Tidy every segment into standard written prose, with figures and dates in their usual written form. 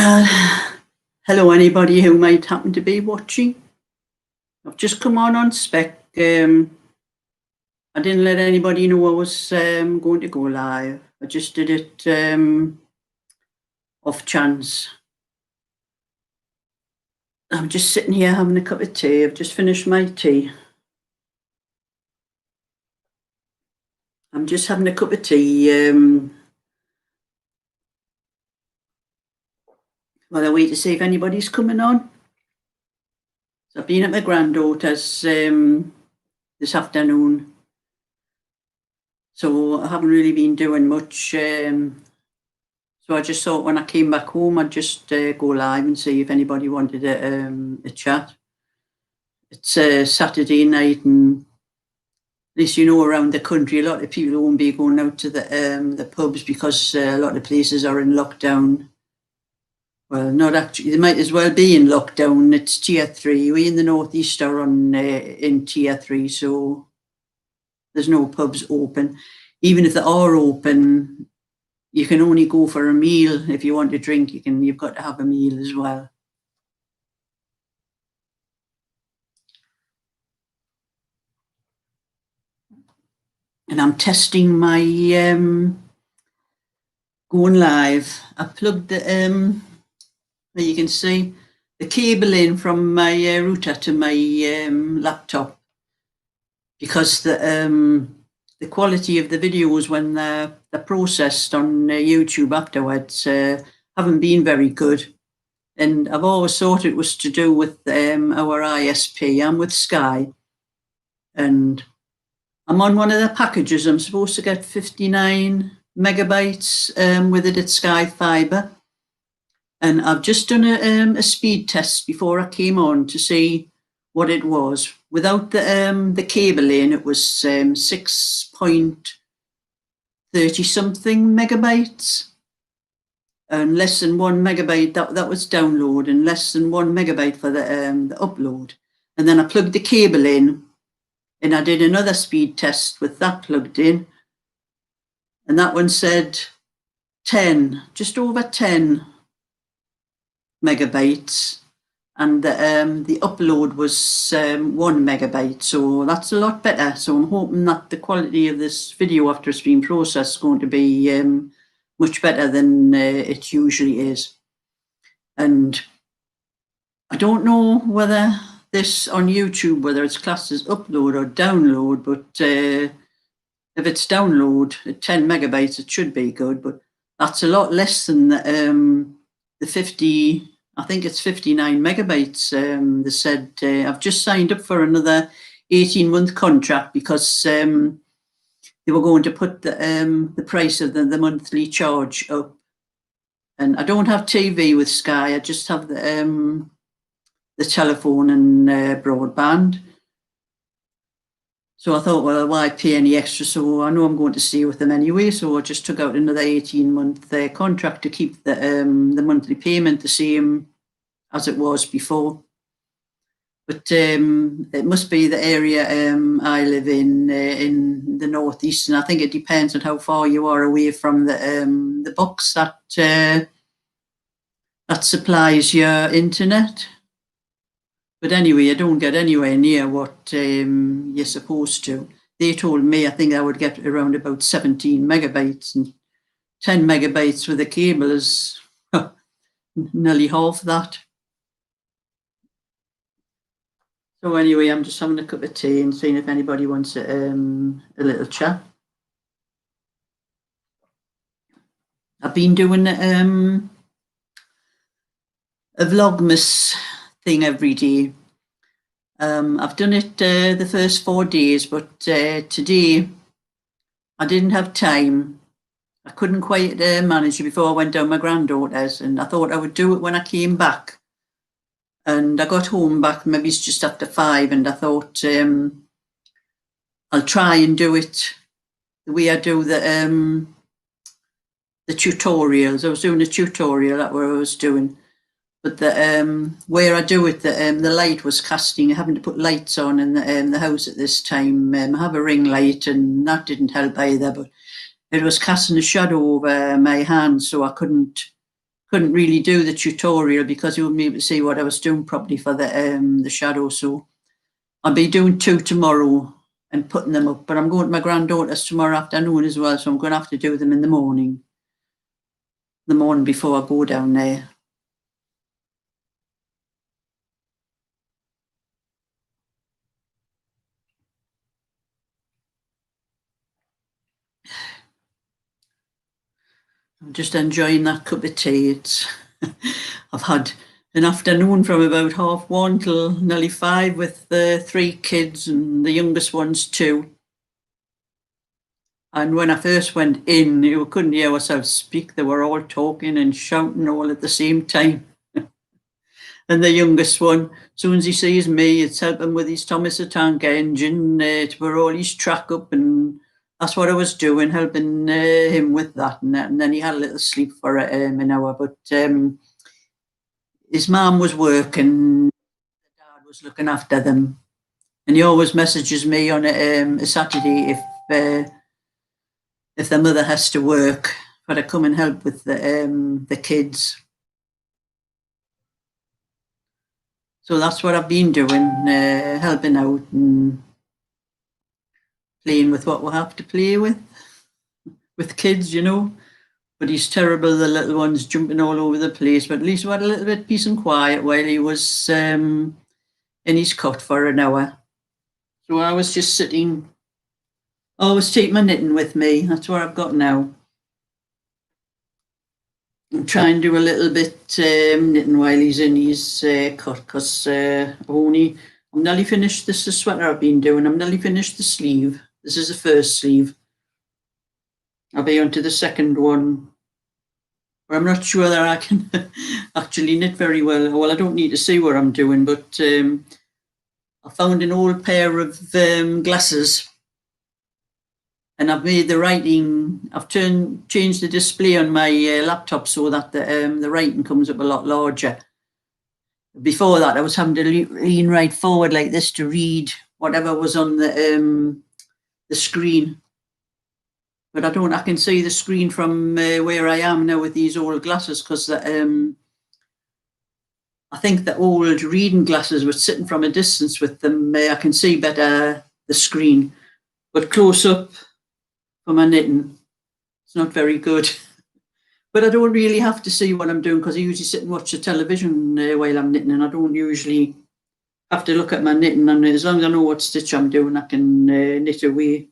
Hello, anybody who might happen to be watching. I've just come on spec. I didn't let anybody know I was going to go live. I just did it off chance. I'm just sitting here having a cup of tea. I've just finished my tea. I'm just having a cup of tea while I wait to see if anybody's coming on. So I've been at my granddaughter's this afternoon, so I haven't really been doing much. So I just thought when I came back home, I'd just go live and see if anybody wanted a chat. It's a Saturday night, and at least you know around the country, a lot of people won't be going out to the pubs because a lot of places are in lockdown. Well, not actually. They might as well be in lockdown. It's tier 3. We in the northeast are in tier 3, so there's no pubs open. Even if they are open, you can only go for a meal. If you want to drink, you've got to have a meal as well. And I'm testing my going live. I plugged the there you can see the cable in from my router to my laptop, because the quality of the videos when they're processed on YouTube afterwards haven't been very good. And I've always thought it was to do with our ISP. I'm with Sky, and I'm on one of the packages. I'm supposed to get 59 megabytes with it at Sky Fibre. And I've just done a speed test before I came on to see what it was. Without the cable in, it was 6.30 something megabytes. And less than 1 megabyte, that was download, and less than 1 megabyte for the upload. And then I plugged the cable in, and I did another speed test with that plugged in, and that one said 10, just over 10 megabytes, and the upload was 1 megabyte, so that's a lot better. So I'm hoping that the quality of this video after it's been processed is going to be much better than it usually is. And I don't know whether this on YouTube, whether it's classed as upload or download, but if it's download at 10 megabytes, it should be good, but that's a lot less than the 50, I think it's 59 megabytes. They said I've just signed up for another 18-month contract because they were going to put the price of the monthly charge up. And I don't have TV with Sky. I just have the telephone and broadband. So I thought, well, why pay any extra? So I know I'm going to stay with them anyway. So I just took out another 18-month contract to keep the monthly payment the same as it was before. But it must be the area I live in the northeast, and I think it depends on how far you are away from the box that supplies your internet. But anyway, I don't get anywhere near what you're supposed to. They told me I think I would get around about 17 megabytes, and 10 megabytes with a cable is nearly half that. So anyway, I'm just having a cup of tea and seeing if anybody wants a little chat. I've been doing a Vlogmas thing every day. I've done it the first 4 days, but today I didn't have time. I couldn't quite manage it before I went down my granddaughter's, and I thought I would do it when I came back. And I got home back, maybe it's just after 5, and I thought I'll try and do it the way I do the tutorials. I was doing a tutorial, that's what I was doing. But where I do it, the light was casting, having to put lights on in the house at this time. I have a ring light, and that didn't help either, but it was casting a shadow over my hand, so I couldn't couldn't really do the tutorial because you wouldn't be able to see what I was doing properly for the shadow. So I'll be doing 2 tomorrow and putting them up. But I'm going to my granddaughter's tomorrow afternoon as well, so I'm going to have to do them in the morning before I go down there. I'm just enjoying that cup of tea. I've had an afternoon from about 1:30 till nearly 5 with the 3 kids and the youngest one's 2. And when I first went in, you couldn't hear ourselves speak. They were all talking and shouting all at the same time. And the youngest one, as soon as he sees me, it's helping with his Thomas the Tank Engine to put all his track up, and that's what I was doing, helping him with that. And then he had a little sleep for an hour. But his mum was working, dad was looking after them, and he always messages me on a Saturday if the mother has to work, for to come and help with the kids. So that's what I've been doing, helping out and playing with what we have to play with kids, you know. But he's terrible, the little one's jumping all over the place. But at least we had a little bit of peace and quiet while he was in his cot for an hour. So I was just sitting, I always take my knitting with me. That's what I've got now. And try and do a little bit knitting while he's in his cot, because I'm nearly finished. This is the sweater I've been doing. I'm nearly finished the sleeve. This is the first sleeve. I'll be on to the second one. But I'm not sure that I can actually knit very well. Well, I don't need to see what I'm doing, but I found an old pair of glasses, and I've made the writing, I've changed the display on my laptop so that the writing comes up a lot larger. Before that, I was having to lean right forward like this to read whatever was on the screen. But I can see the screen from where I am now with these old glasses, because I think the old reading glasses were sitting from a distance with them. I can see better the screen, but close up for my knitting, it's not very good. But I don't really have to see what I'm doing, because I usually sit and watch the television while I'm knitting, and I don't usually have to look at my knitting. And as long as I know what stitch I'm doing, I can knit away.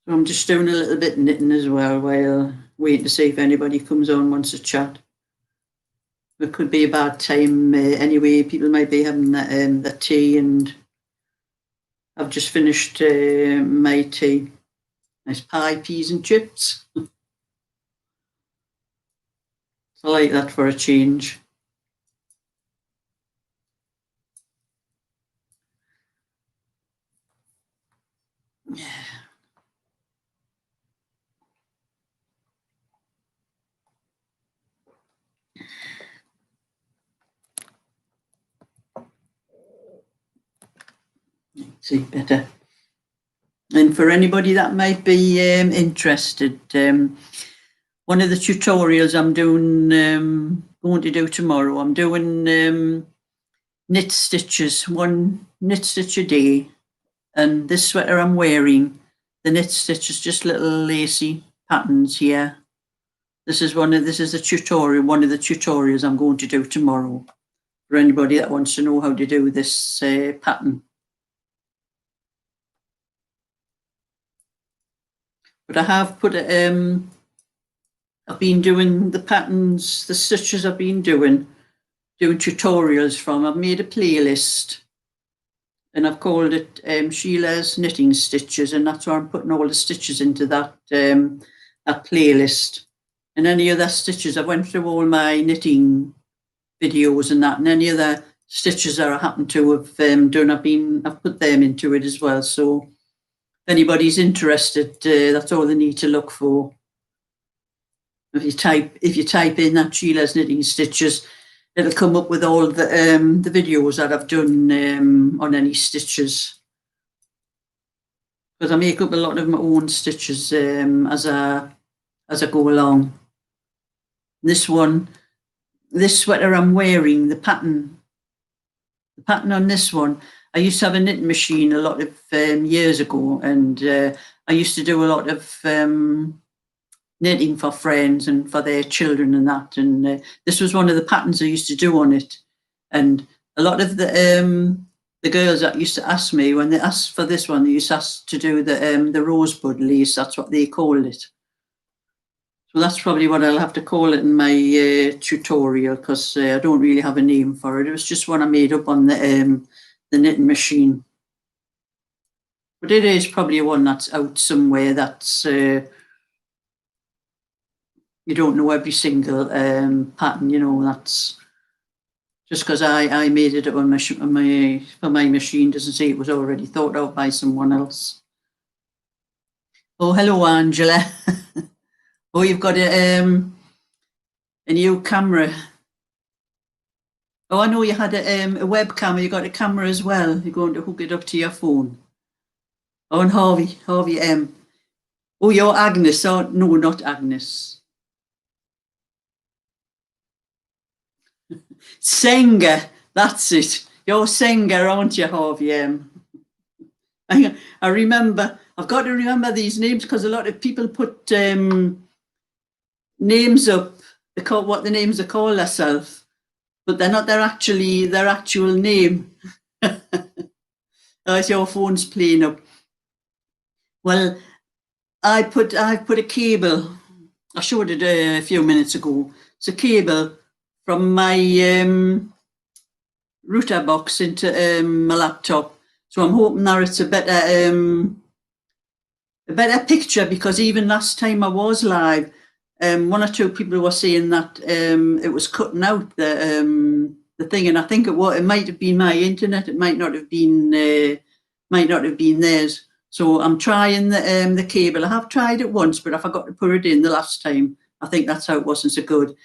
So I'm just doing a little bit of knitting as well while waiting to see if anybody comes on, wants to chat. It could be a bad time anyway. People might be having the tea, and I've just finished my tea. Nice pie, peas and chips. I like that for a change. Yeah. See better. And for anybody that might be interested, one of the tutorials I'm doing, going to do tomorrow, I'm doing knit stitches, 1 knit stitch a day. And this sweater I'm wearing, the knit stitch is just little lacy patterns here. This is the tutorial, one of the tutorials I'm going to do tomorrow, for anybody that wants to know how to do this pattern. But I have put I've been doing the patterns, the stitches I've been doing tutorials from. I've made a playlist, and I've called it Sheila's Knitting Stitches, and that's where I'm putting all the stitches into that playlist. And any other stitches, I went through all my knitting videos and that, and any other stitches that I happen to have done, I've put them into it as well. So if anybody's interested, that's all they need to look for. If you type in that Sheila's Knitting Stitches, it'll come up with all the videos that I've done on any stitches. Because I make up a lot of my own stitches as I as I go along. This sweater I'm wearing, the pattern on this one, I used to have a knitting machine a lot of years ago, and I used to do a lot of knitting for friends and for their children and that. And this was one of the patterns I used to do on it. And a lot of the girls that used to ask me, when they asked for this one, they used to ask to do the rosebud lace. That's what they called it. So that's probably what I'll have to call it in my tutorial, because I don't really have a name for it. It was just one I made up on the knitting machine. But it is probably one that's out somewhere that's, you don't know every single pattern, you know, that's just because I made it up on for my machine doesn't say it was already thought out by someone else. Oh, hello, Angela. Oh, you've got a new camera. Oh, I know you had a webcam. You got a camera as well. You're going to hook it up to your phone. Oh, and Harvey M. Oh, you're Agnes. Oh, no, not Agnes. Senga, that's it. You're Senga, aren't you, Harvey M? I remember. I've got to remember these names because a lot of people put names up, what the names are called themselves, but they're not their actual name. As your phone's playing up. Well, I put a cable. I showed it a few minutes ago. It's a cable from my router box into my laptop. So I'm hoping that it's a better picture, because even last time I was live, one or two people were saying that it was cutting out the thing, and I think it might have been my internet. It might not have been theirs. So I'm trying the cable. I have tried it once, but I forgot to put it in the last time. I think that's how it wasn't so good.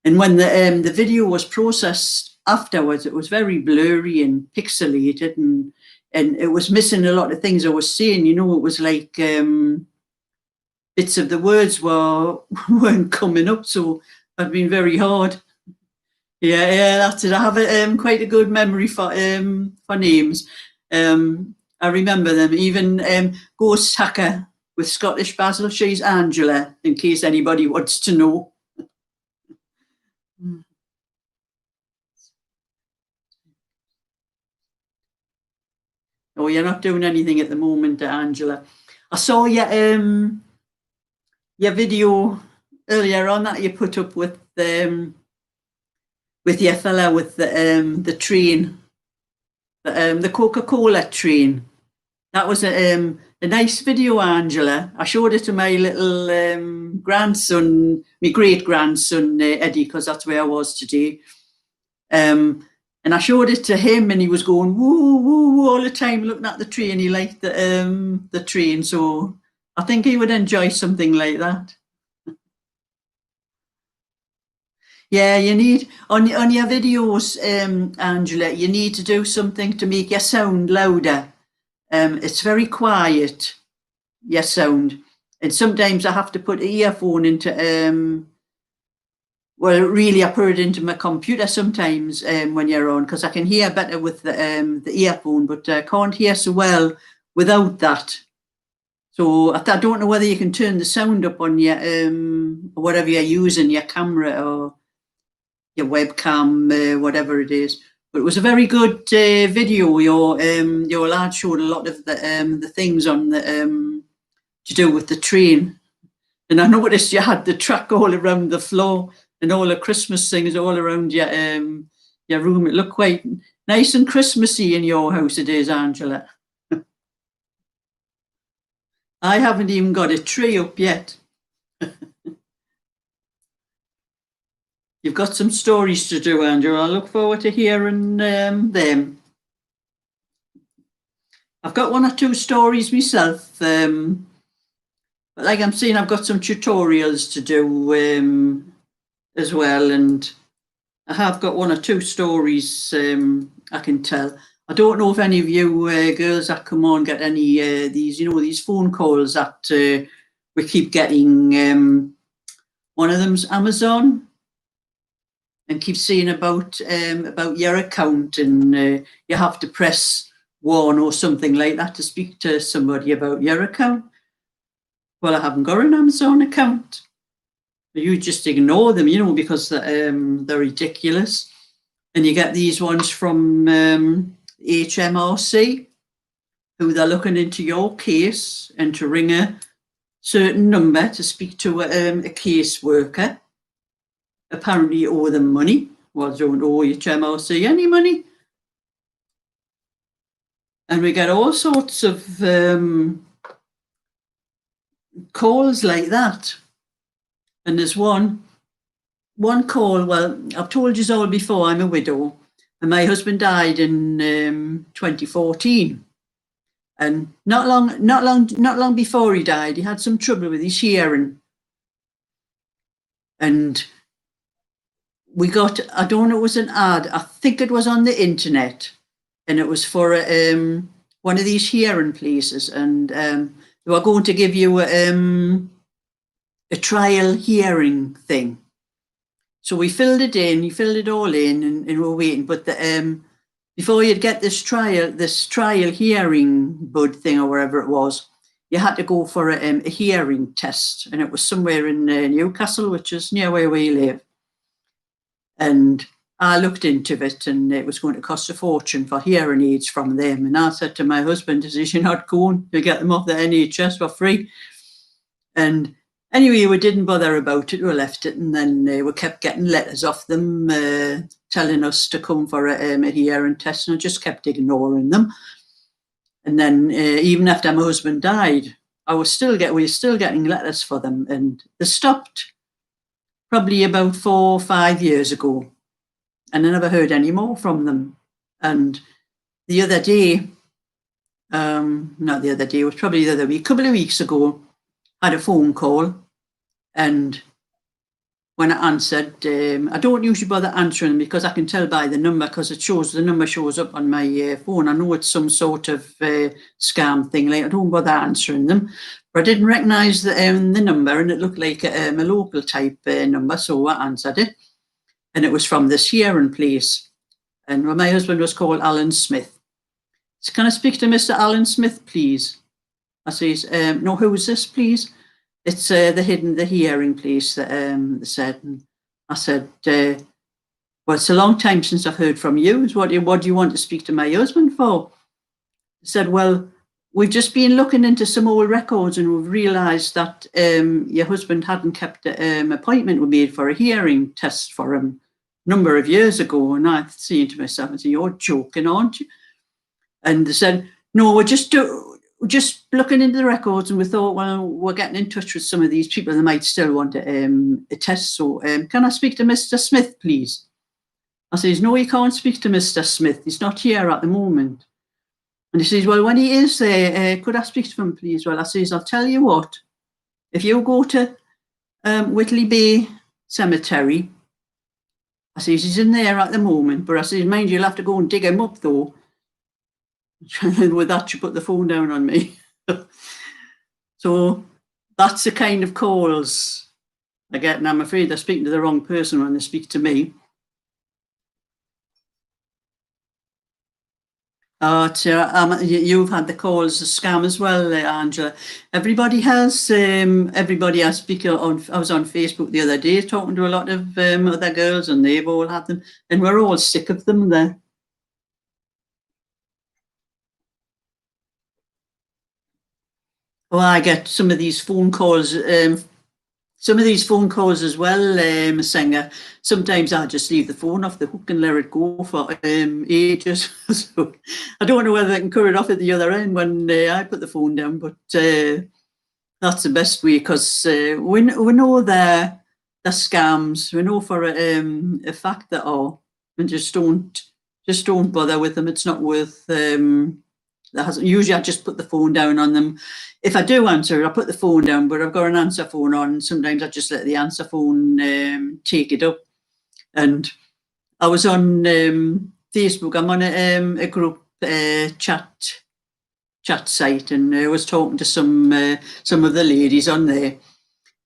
And when the video was processed afterwards, it was very blurry and pixelated, and it was missing a lot of things I was saying. You know, it was like bits of the words weren't coming up, so it'd been very hard. Yeah, that's it. I have quite a good memory for names. I remember them. Even Ghost Hacker with Scottish Basil, she's Angela, in case anybody wants to know. Oh, you're not doing anything at the moment, Angela. I saw your video earlier on that you put up with your fella with the train, the Coca-Cola train. That was a nice video, Angela. I showed it to my little grandson, my great-grandson, Eddie, because that's where I was today. And I showed it to him, and he was going woo woo woo all the time, looking at the train. He liked the train, so I think he would enjoy something like that. Yeah, you need on your videos, Angela. You need to do something to make your sound louder. It's very quiet, your sound, and sometimes I have to put an earphone into well, really, I put it into my computer sometimes when you're on, because I can hear better with the earphone, but I can't hear so well without that. So I don't know whether you can turn the sound up on your whatever you're using, your camera or your webcam, whatever it is. But it was a very good video. Your lad showed a lot of the things on the to do with the train, and I noticed you had the track all around the floor, and all the Christmas things all around your room. It looked quite nice and Christmassy in your house it is, Angela. I haven't even got a tree up yet. You've got some stories to do, Andrew. I look forward to hearing them. I've got one or two stories myself. But like I'm saying, I've got some tutorials to do as well, and I have got one or two stories I can tell. I don't know if any of you girls that come on get any these phone calls that we keep getting one of them's Amazon, and keep seeing about your account, and you have to press 1 or something like that to speak to somebody about your account. Well, I haven't got an Amazon account. You just ignore them, because they're ridiculous. And you get these ones from HMRC, who they're looking into your case and to ring a certain number to speak to a caseworker. Apparently you owe them money. Well, don't owe HMRC any money. And we get all sorts of calls like that. And there's one call. Well, I've told you all before, I'm a widow, and my husband died in 2014. And not long before he died, he had some trouble with his hearing. And we got, I don't know, it was an ad, I think it was on the internet, and it was for one of these hearing places, and they were going to give you a trial hearing thing. So we filled it all in, and we were waiting. But before you'd get this trial hearing bud thing or whatever it was, you had to go for a hearing test, and it was somewhere in Newcastle, which is near where we live. And I looked into it, and it was going to cost a fortune for hearing aids from them. And I said to my husband, "Is you're not going to get them off the NHS for free?" And anyway, we didn't bother about it. We left it, and then we kept getting letters off them telling us to come for a hearing test, and I just kept ignoring them. And then even after my husband died, we were still getting letters for them, and they stopped probably about 4 or 5 years ago, and I never heard any more from them. And the other day, not the other day, it was probably the other week, a couple of weeks ago, I had a phone call, and when I answered, I don't usually bother answering because I can tell by the number, because the number shows up on my phone. I know it's some sort of scam thing, like I don't bother answering them. But I didn't recognise the number, and it looked like a local type number, so I answered it. And it was from this hearing place. And my husband was called Alan Smith. So can I speak to Mr. Alan Smith, please? I says, no, who is this, please? It's the hearing place that they said. And I said, well, it's a long time since I've heard from you. What do you want to speak to my husband for? He said, well, we've just been looking into some old records, and we've realised that your husband hadn't kept an appointment we made for a hearing test for him a number of years ago. And I said to myself, I said, you're joking, aren't you? And they said, no, we're just looking into the records, and we thought, well, we're getting in touch with some of these people, and they might still want a test. So can I speak to Mr. Smith, please? I says, no, you can't speak to Mr. Smith. He's not here at the moment. And he says, well, when he is there, could I speak to him, please? Well, I says, I'll tell you what. If you go to Whitley Bay Cemetery, I says, he's in there at the moment. But I says, mind you, you'll have to go and dig him up, though. And with that, you put the phone down on me. So that's the kind of calls I get, and I'm afraid they're speaking to the wrong person when they speak to me. You've had the calls, the scam as well, Angela. Everybody has. Everybody I speak on. I was on Facebook the other day talking to a lot of other girls, and they've all had them, and we're all sick of them there. Well, I get some of these phone calls. Some of these phone calls as well, Singer. Sometimes I just leave the phone off the hook and let it go for ages. So I don't know whether I can cut it off at the other end when I put the phone down, but that's the best way, because we know they're scams. We know for a fact that and just don't bother with them. It's not worth. Usually I just put the phone down on them. If I do answer, I put the phone down, but I've got an answer phone on. Sometimes I just let the answer phone take it up. And I was on Facebook. I'm on a group chat chat site, and I was talking to some of the ladies on there.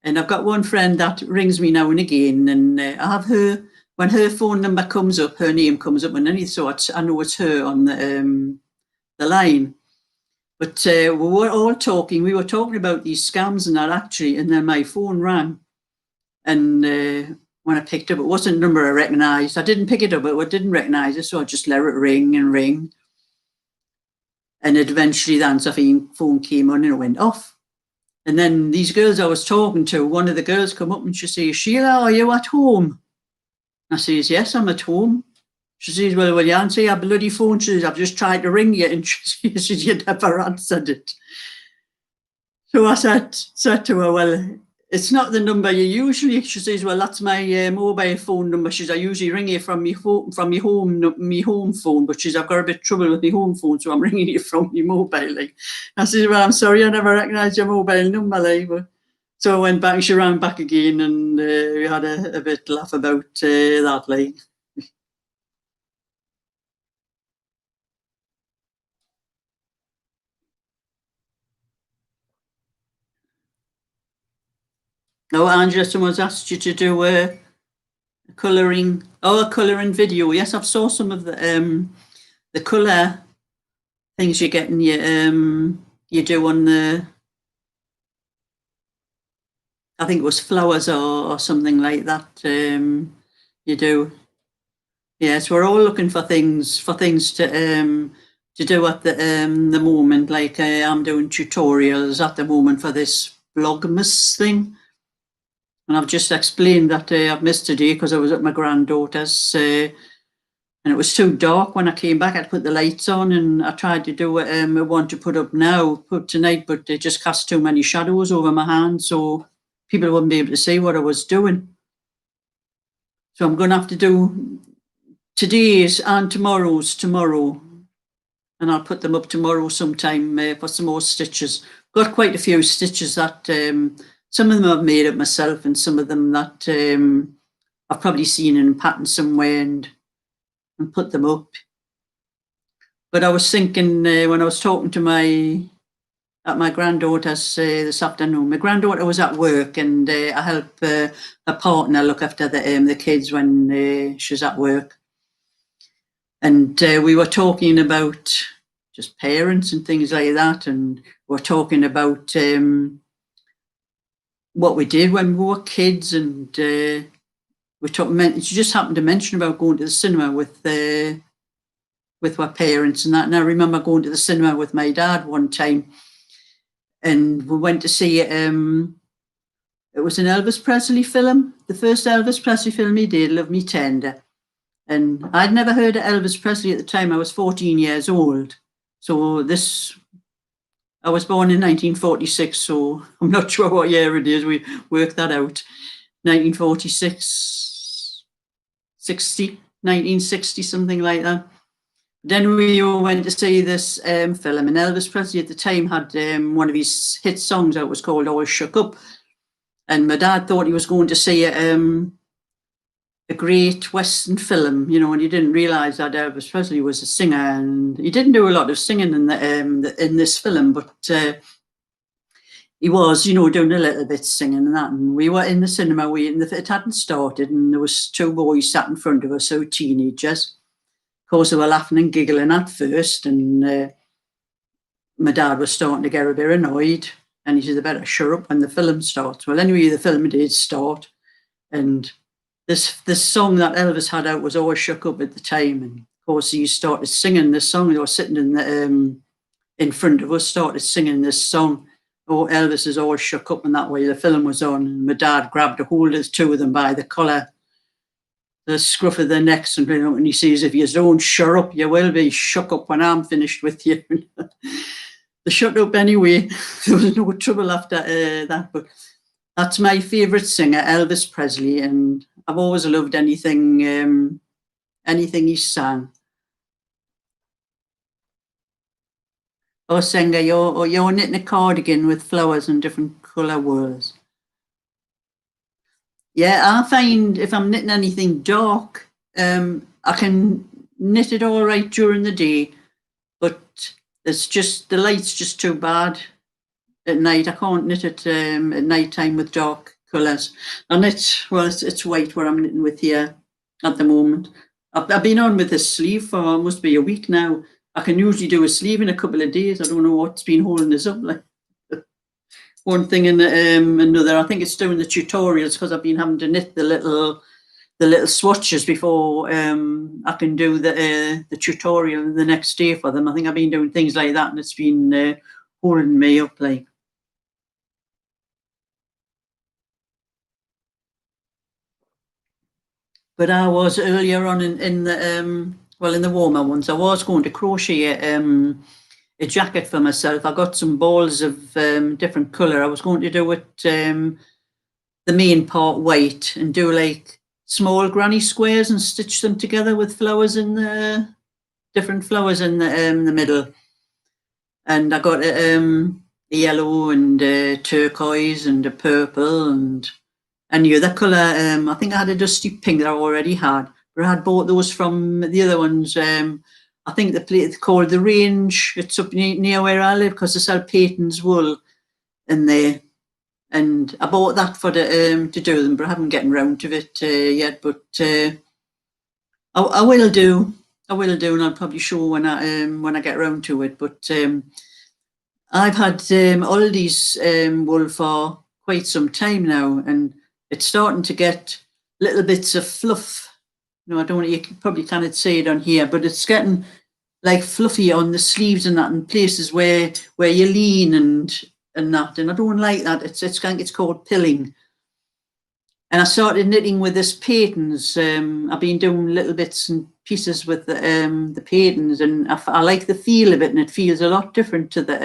And I've got one friend that rings me now and again, and I have her, when her phone number comes up, her name comes up underneath, so I know it's her on the line. But we were all talking, we were talking about these scams and that actually, and then my phone rang. And when I picked up, it wasn't a number I recognised. I didn't pick it up, but I didn't recognise it, so I just let it ring and ring. And eventually the answer phone came on and it went off. And then these girls I was talking to, one of the girls come up and she says, "Sheila, are you at home?" I says, "Yes, I'm at home." She says, well, will you answer your bloody phone?" She says, "I've just tried to ring you." And she says, "You never answered it." So I said to her, "Well, it's not the number you usually." She says, "Well, that's my mobile phone number." She says, "I usually ring you from my home phone, but she's I've got a bit of trouble with my home phone, so I'm ringing you from my mobile." Like, I said, "Well, I'm sorry, I never recognised your mobile number." Like, but, so I went back, and she rang back again, and we had a bit laugh about that. Like, oh, Angela, someone's asked you to do a colouring video. Yes, I've saw some of the colour things you're getting you do on the, I think it was flowers or something like that. You do. Yes, we're all looking for things to do at the moment. Like I'm doing tutorials at the moment for this Vlogmas thing. And I've just explained that I've missed today because I was at my granddaughter's and it was too dark when I came back. I'd put the lights on and I tried to do I want to put tonight, but they just cast too many shadows over my hand, so people wouldn't be able to see what I was doing. So I'm going to have to do today's and tomorrow's tomorrow, and I'll put them up tomorrow sometime for some more stitches. Got quite a few stitches that some of them I've made up myself, and some of them that I've probably seen in a pattern somewhere and put them up. But I was thinking when I was talking to my granddaughter's this afternoon. My granddaughter was at work, and I help a partner look after the kids when she's at work. And we were talking about just parents and things like that, and we're talking about what we did when we were kids, and she just happened to mention about going to the cinema with our parents and that. And I remember going to the cinema with my dad one time, and we went to see it was an Elvis Presley film, the first Elvis Presley film he did, Love Me Tender. And I'd never heard of Elvis Presley at the time. I was 14 years old. So I was born in 1946, so I'm not sure what year it is. We worked that out. 1946, 1960, something like that. Then we all went to see this film, and Elvis Presley at the time had one of his hit songs out, was called All Shook Up. And my dad thought he was going to see a great Western film, and he didn't realise that Elvis Presley was a singer, and he didn't do a lot of singing in this film, but he was, doing a little bit singing and that. And we were in the cinema waiting. It hadn't started, and there was two boys sat in front of us, so teenagers. Of course, they were laughing and giggling at first, and my dad was starting to get a bit annoyed, and he said, "They better shut up when the film starts." Well, anyway, the film did start, and this song that Elvis had out was All Shook Up at the time, and of course he started singing this song. They were sitting in front of us, started singing this song. Oh, Elvis is all shook up, and that way the film was on. And my dad grabbed a hold of the two of them by the collar, the scruff of their necks, and he says, "If you don't shut up, you will be shook up when I'm finished with you." They shut up anyway. There was no trouble after that. But that's my favourite singer, Elvis Presley, and I've always loved anything he sang. Oh, singer, you're knitting a cardigan with flowers and different colour whorls. Yeah, I find if I'm knitting anything dark, I can knit it all right during the day, but It's just, the light's just too bad at night. I can't knit it at night time with dark colours. I knit, well, it's white what I'm knitting with here at the moment. I've been on with this sleeve for must be a week now. I can usually do a sleeve in a couple of days. I don't know what's been holding this up. Like one thing and another. I think it's doing the tutorials because I've been having to knit the little swatches before I can do the tutorial the next day for them. I think I've been doing things like that, and it's been holding me up like. But I was earlier on in the in the warmer ones, I was going to crochet a jacket for myself. I got some balls of different colour. I was going to do it the main part white and do like small granny squares and stitch them together with flowers in the different flowers in the middle. And I got a yellow and turquoise and a purple and the other colour. I think I had a dusty pink that I already had, but I had bought those from the other ones. I think the place called The Range. It's up near where I live because they sell Peyton's wool in there. And I bought that for to do them, but I haven't gotten round to it yet. But I will do. I will do, and I'll probably show when I get round to it. But I've had Aldi's wool for quite some time now, and it's starting to get little bits of fluff. I don't want you probably can't see it on here, but it's getting like fluffy on the sleeves and that, in places where you lean and that, and I don't like that. It's called pilling. And I started knitting with this Peyton's. I've been doing little bits and pieces with the Peyton's, and I like the feel of it, and it feels a lot different to the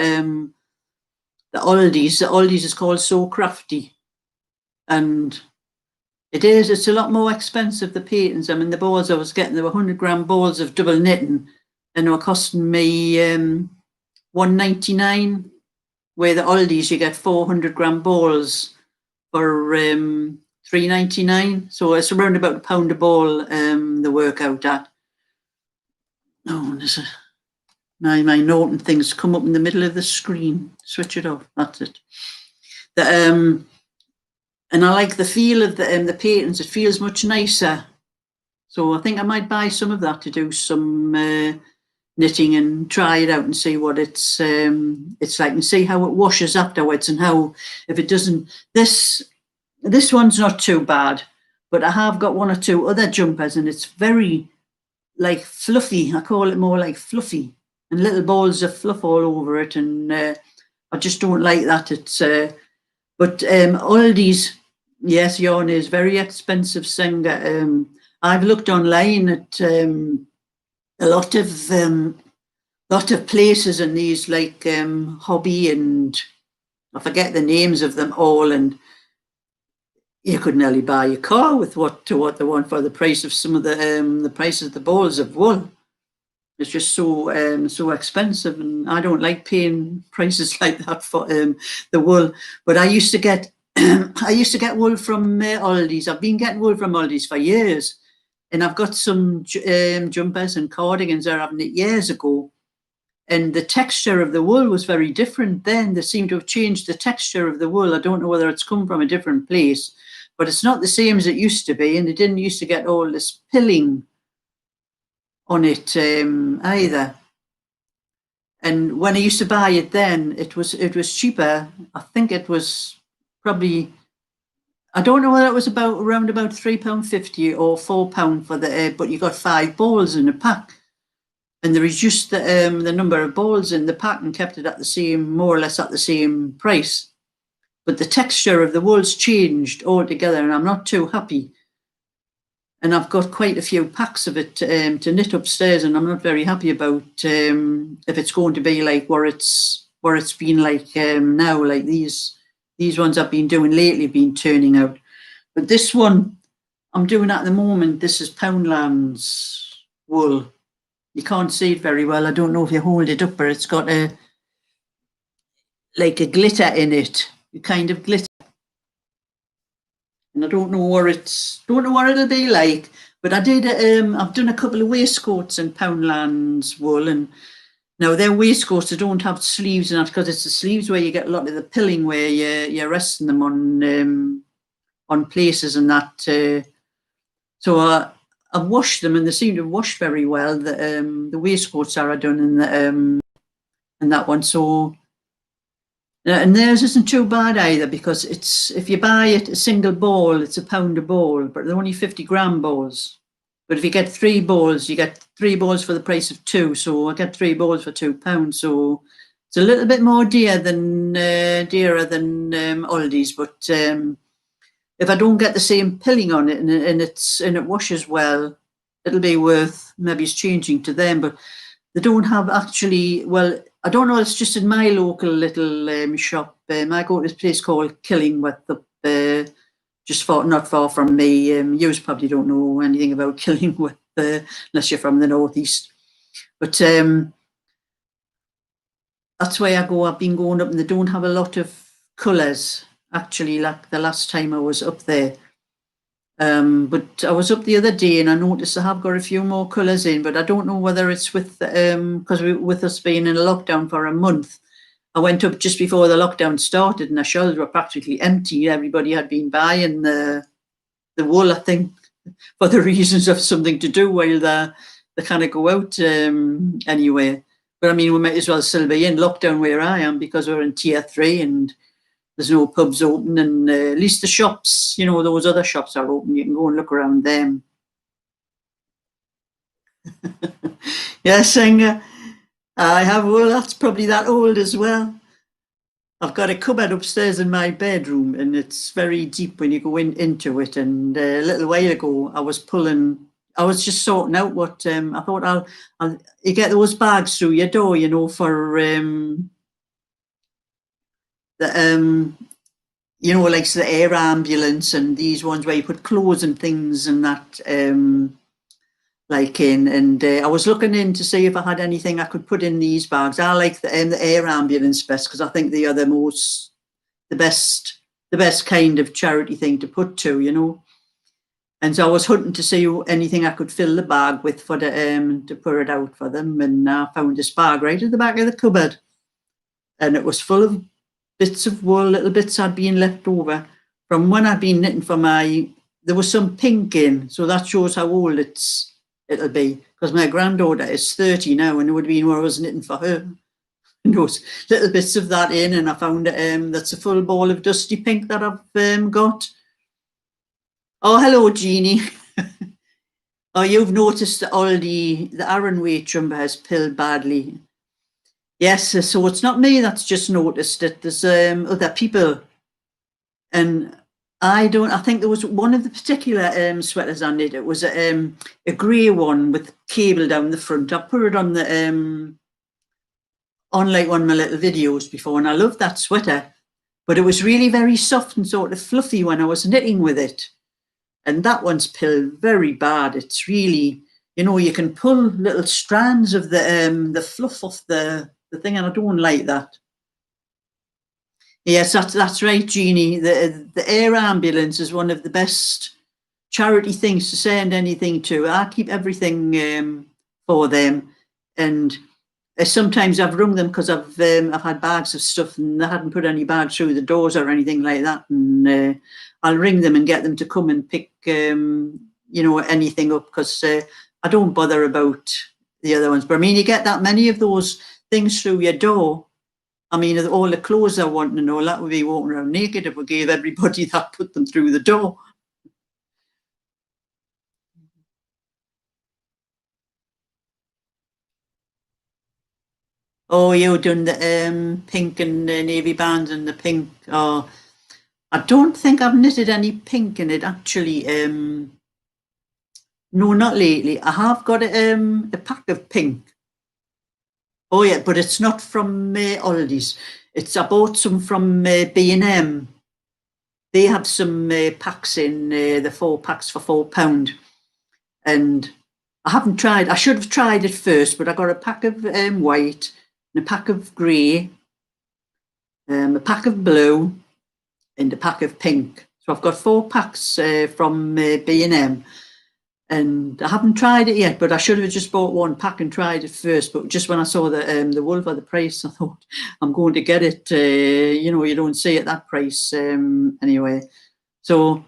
Aldi's. The Aldi's is called So Crafty, and it's a lot more expensive, the Peyton's. I mean, the balls I was getting, there were 100-gram balls of double knitting, and they were costing me $1.99, where the Aldi's you get 400-gram balls for $3.99. So it's around about £1 a ball the work out at. Oh, there's my noting things come up in the middle of the screen. Switch it off. That's it. And I like the feel of the Peyton's. It feels much nicer. So I think I might buy some of that to do some knitting and try it out and see what it's like, and see how it washes afterwards, and how, if it doesn't, this one's not too bad, but I have got one or two other jumpers, and it's very like fluffy. I call it more like fluffy, and little balls of fluff all over it, and I just don't like that. It's but Aldi's, yes, yarn is very expensive, Singer. I've looked online at a lot of places, and these like Hobby, and I forget the names of them all, and you could nearly buy a car with what they want for the price of some of the price of the balls of wool. It's just so expensive, and I don't like paying prices like that for the wool. But I used to get wool from Aldi's. I've been getting wool from Aldi's for years, and I've got some jumpers and cardigans that I've knit years ago. And the texture of the wool was very different then. They seem to have changed the texture of the wool. I don't know whether it's come from a different place, but it's not the same as it used to be. And they didn't used to get all this pilling on it either. And when I used to buy it then, it was cheaper. I think it was probably, I don't know whether it was around about £3.50 or £4 for the, but you got 5 balls in a pack. And they reduced the number of balls in the pack and kept it at the same, more or less at the same price. But the texture of the wool's changed altogether, and I'm not too happy. And I've got quite a few packs of it to knit upstairs, and I'm not very happy about if it's going to be like where it's been like now, like these ones I've been doing lately been turning out. But this one I'm doing at the moment, this is Poundland's wool. You can't see it very well. I don't know if you hold it up, but it's got like a glitter in it, a kind of glitter. And I don't know what it'll be like. But I did. I've done a couple of waistcoats in Poundland's wool, and Now their waistcoats, they don't have sleeves and that, because it's the sleeves where you get a lot of the pilling, where you're resting them on places and that. So I've washed them and they seem to have washed very well. The waistcoats are done in that one. So and theirs isn't too bad either, because it's, if you buy it a single ball, it's £1 a ball, but they're only 50-gram balls. But if you get 3 balls, you get 3 balls for the price of 2. So I get 3 balls for £2. So it's a little bit more dearer than Aldi's. But if I don't get the same pilling on it and it washes well, it'll be worth maybe changing to them. But they don't have actually, well, I don't know, it's just in my local little shop. I go to this place called Killingworth, not far from me. You probably don't know anything about Killingworth unless you're from the northeast. But that's where I go. I've been going up and they don't have a lot of colours, actually, like the last time I was up there. But I was up the other day and I noticed I have got a few more colours in, but I don't know whether it's with, because with us being in a lockdown for a month. I went up just before the lockdown started and the shelves were practically empty. Everybody had been buying the wool, I think, for the reasons of something to do while they kind of go out anyway. But I mean, we might as well still be in lockdown where I am, because we're in tier 3 and there's no pubs open, and at least the shops, those other shops are open. You can go and look around them. Yes, Singer. I have, well, that's probably that old as well. I've got a cupboard upstairs in my bedroom, and it's very deep when you go into it. And a little while ago, I was just sorting out what I thought you get those bags through your door, for the like the air ambulance and these ones where you put clothes and things and that, I was looking in to see if I had anything I could put in these bags. I like the air ambulance best, because I think they are the best kind of charity thing to put to, And so I was hunting to see anything I could fill the bag with for to put it out for them, and I found this bag right at the back of the cupboard, and it was full of bits of wool, little bits had been left over from when I'd been knitting for there was some pink in, so that shows how old it'll be, because my granddaughter is 30 now, and it would have been where I was knitting for her. And those little bits of that in, and I found that's a full ball of dusty pink that I've got. Oh, hello, Jeannie. Oh, you've noticed that the Aran weight jumper has pilled badly. Yes, so it's not me that's just noticed it. There's other people, and I think there was one of the particular sweaters I knit. It was a grey one with cable down the front. I put it on like one of my little videos before, and I loved that sweater, but it was really very soft and sort of fluffy when I was knitting with it. And that one's pilled very bad. It's really, you can pull little strands of the fluff off the thing, and I don't like that. Yes, that's right, Jeannie. The air ambulance is one of the best charity things to send anything to. I keep everything for them, and sometimes I've rung them because I've had bags of stuff and they hadn't put any bags through the doors or anything like that, and I'll ring them and get them to come and pick anything up, because I don't bother about the other ones. But I mean, you get that many of those things through your door. I mean, all the clothes I want and all that would be walking around naked if we gave everybody that put them through the door. Oh, you've done the pink and navy bands and the pink. Oh, I don't think I've knitted any pink in it, actually. No, not lately. I have got a pack of pink. Oh yeah, but it's not from Aldi's. I bought some from B&M. They have some packs in the 4 packs for £4, and I haven't tried. I should have tried it first, but I got a pack of white, and a pack of grey, a pack of blue, and a pack of pink. So I've got 4 packs from B&M. And I haven't tried it yet, but I should have just bought one pack and tried it first. But just when I saw the wool for the price, I thought I'm going to get it. You know, you don't see it that price anyway. So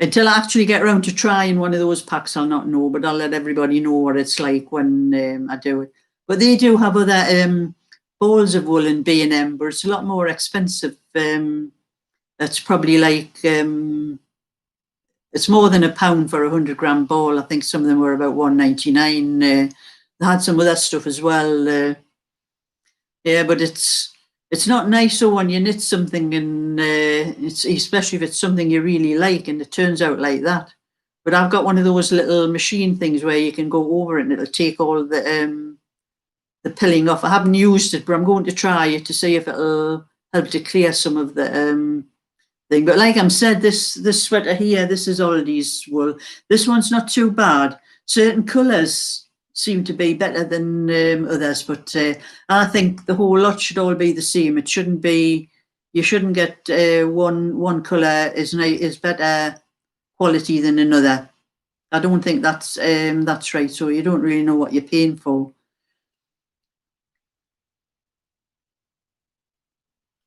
until I actually get around to trying one of those packs, I'll not know. But I'll let everybody know what it's like when I do it. But they do have other balls of wool in B&M, but it's a lot more expensive. It's probably like it's more than £1 for a 100-gram ball. I think some of them were about £1.99. They had some of that stuff as well. Yeah, but it's not nice. So when you knit something and it's especially if it's something you really like and it turns out like that. But I've got one of those little machine things where you can go over it and it'll take all the pilling off. I haven't used it, but I'm going to try it to see if it'll help to clear some of the thing. But like I said, this sweater here, this is Aldi's wool. This one's not too bad. Certain colours seem to be better than others, but I think the whole lot should all be the same. It shouldn't be. You shouldn't get one colour is better quality than another. I don't think that's right. So you don't really know what you're paying for.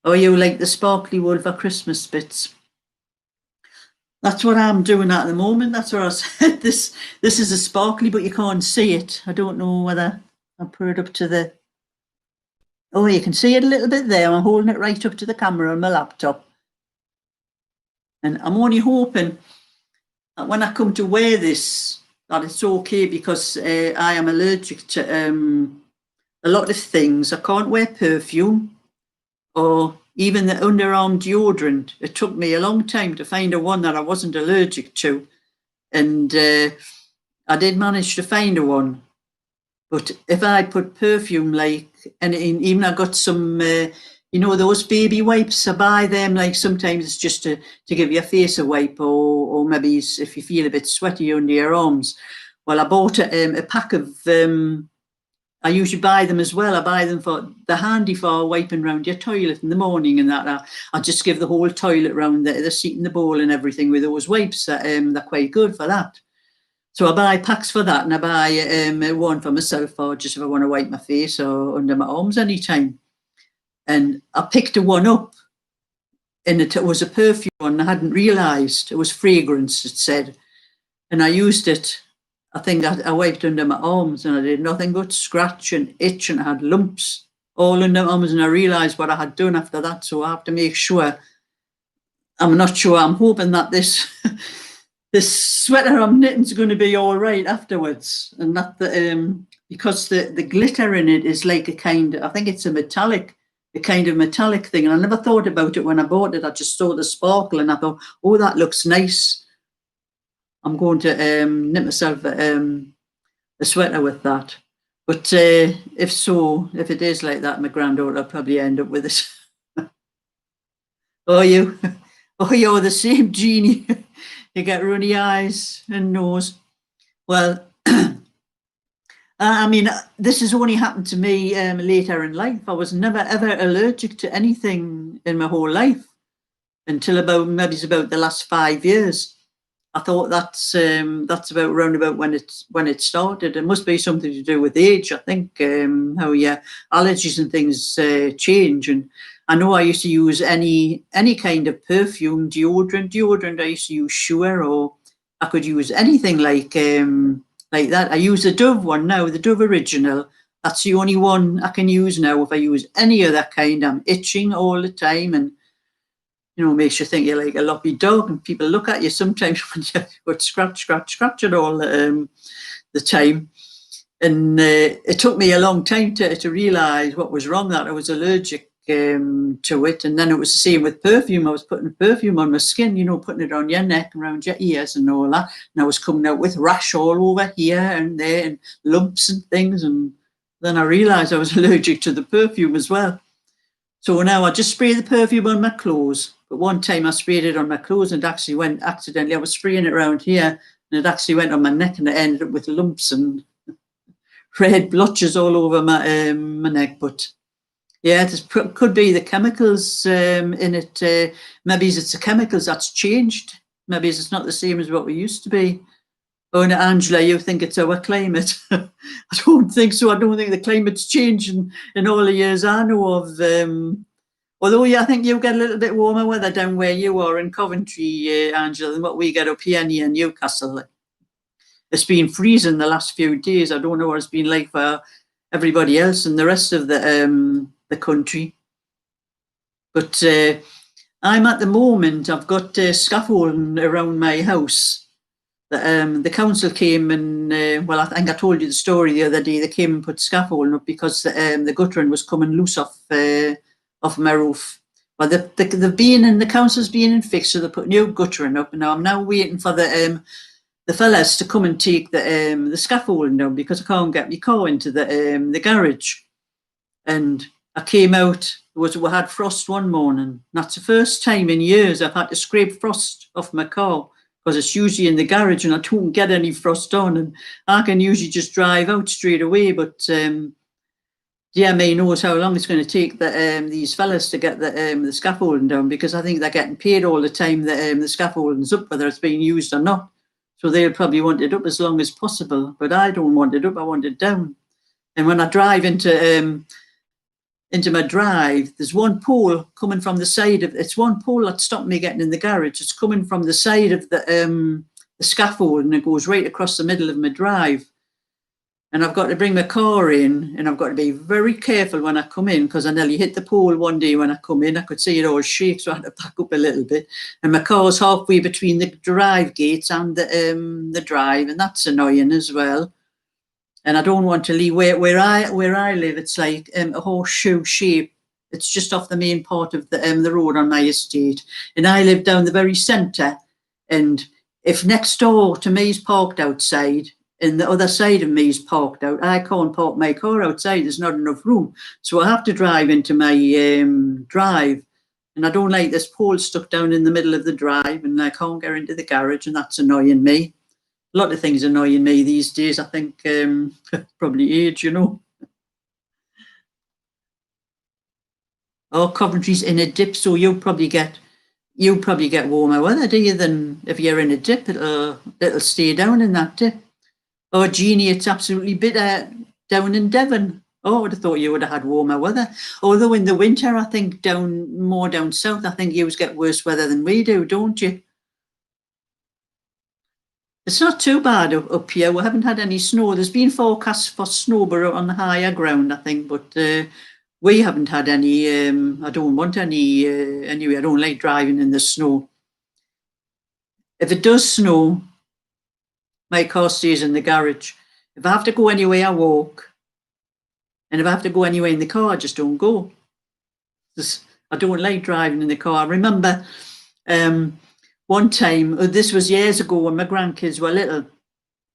Oh, you like the sparkly wool for Christmas bits? That's what I'm doing at the moment. That's what I said. This is a sparkly, but you can't see it. I don't know whether I'll put it up to the. Oh, you can see it a little bit there. I'm holding it right up to the camera on my laptop. And I'm only hoping that when I come to wear this, that it's okay, because I am allergic to a lot of things. I can't wear perfume or even the underarm deodorant. It took me a long time to find a one that I wasn't allergic to. And I did manage to find a one. But if I put perfume, and even I got some, those baby wipes, I buy them, sometimes it's just to give your face a wipe, or maybe if you feel a bit sweaty under your arms. Well, I bought a pack of, I usually buy them as well. I buy them they're handy for wiping around your toilet in the morning and that. I just give the whole toilet around the seat and the bowl and everything with those wipes. They're quite good for that. So I buy packs for that, and I buy one for myself, or just if I want to wipe my face or under my arms anytime. And I picked one up, and it was a perfume one. I hadn't realised it was fragrance, it said. And I used it. I think I wiped under my arms, and I did nothing but scratch and itch, and I had lumps all under my arms, and I realised what I had done after that. So I have to make sure. I'm not sure. I'm hoping that this sweater I'm knitting is going to be all right afterwards, and that because the glitter in it is like a kind of, I think it's a kind of metallic thing, and I never thought about it when I bought it. I just saw the sparkle, and I thought, oh, that looks nice. I'm going to knit myself a sweater with that. But if it is like that, my granddaughter will probably end up with it. Oh, you're the same, Jeannie. You get runny eyes and nose. Well, I mean, this has only happened to me later in life. I was never, ever allergic to anything in my whole life until about the last 5 years. I thought that's about roundabout when it started. It must be something to do with age, I think, how your allergies and things change. And I know I used to use any kind of perfume, deodorant. I used to use Sure, or I could use anything like that. I use the Dove one now, the Dove Original. That's the only one I can use now. If I use any other kind, I'm itching all the time, and makes you think you're like a loppy dog, and people look at you sometimes when you would scratch it all the time. And it took me a long time to realise what was wrong, that I was allergic to it. And then it was the same with perfume. I was putting perfume on my skin, putting it on your neck and around your ears and all that. And I was coming out with rash all over here and there and lumps and things. And then I realised I was allergic to the perfume as well. So now I just spray the perfume on my clothes. But one time I sprayed it on my clothes, and it actually went accidentally. I was spraying it around here, and it actually went on my neck, and it ended up with lumps and red blotches all over my neck. But yeah, it could be the chemicals in it. Maybe it's the chemicals that's changed. Maybe it's not the same as what we used to be. Oh, no, Angela, you think it's our climate. I don't think so. I don't think the climate's changed in all the years I know of. Although, yeah, I think you get a little bit warmer weather down where you are in Coventry, Angela, than what we get up here near Newcastle. It's been freezing the last few days. I don't know what it's been like for everybody else in the rest of the country. But I'm at the moment, I've got scaffolding around my house. The council came and, well, I think I told you the story the other day. They came and put scaffolding up because the guttering was coming loose off my roof. Well, they've been in, the council's been in fixed, so they put new guttering up. And now I'm now waiting for the fellas to come and take the scaffolding down because I can't get my car into the garage. And I came out, we had frost one morning. That's the first time in years I've had to scrape frost off my car because it's usually in the garage and I don't get any frost on. And I can usually just drive out straight away. But DMA knows how long it's going to take these fellas to get the scaffolding down, because I think they're getting paid all the time that the scaffolding's up, whether it's being used or not. So they'll probably want it up as long as possible. But I don't want it up, I want it down. And when I drive into my drive, there's one pole coming from the side of, it's one pole that stopped me getting in the garage. It's coming from the side of the scaffold, and it goes right across the middle of my drive. And I've got to bring my car in, and I've got to be very careful when I come in, because I nearly hit the pole one day when I come in. I could see it all shake, so I had to back up a little bit. And my car's halfway between the drive gates and the drive, and that's annoying as well. And I don't want to leave where I live. It's like a horseshoe shape. It's just off the main part of the road on my estate, and I live down the very centre. And if next door to me's parked outside, and the other side of me's parked out, I can't park my car outside. There's not enough room, so I have to drive into my drive. And I don't like this pole stuck down in the middle of the drive, and I can't get into the garage, and that's annoying me. A lot of things annoying me these days. I think probably age, you know. Oh, Coventry's in a dip, so you'll probably get warmer weather, do you? Than if you're in a dip, it'll stay down in that dip. Oh, Jeannie, it's absolutely bitter down in Devon. Oh, I would have thought you would have had warmer weather. Although in the winter, I think more down south, I think you get worse weather than we do, don't you? It's not too bad up here. We haven't had any snow. There's been forecasts for snow, but on the higher ground, I think. But we haven't had any. I don't want any anyway. I don't like driving in the snow. If it does snow, my car stays in the garage. If I have to go anywhere, I walk. And if I have to go anywhere in the car, I just don't go. I don't like driving in the car. I remember one time, this was years ago when my grandkids were little,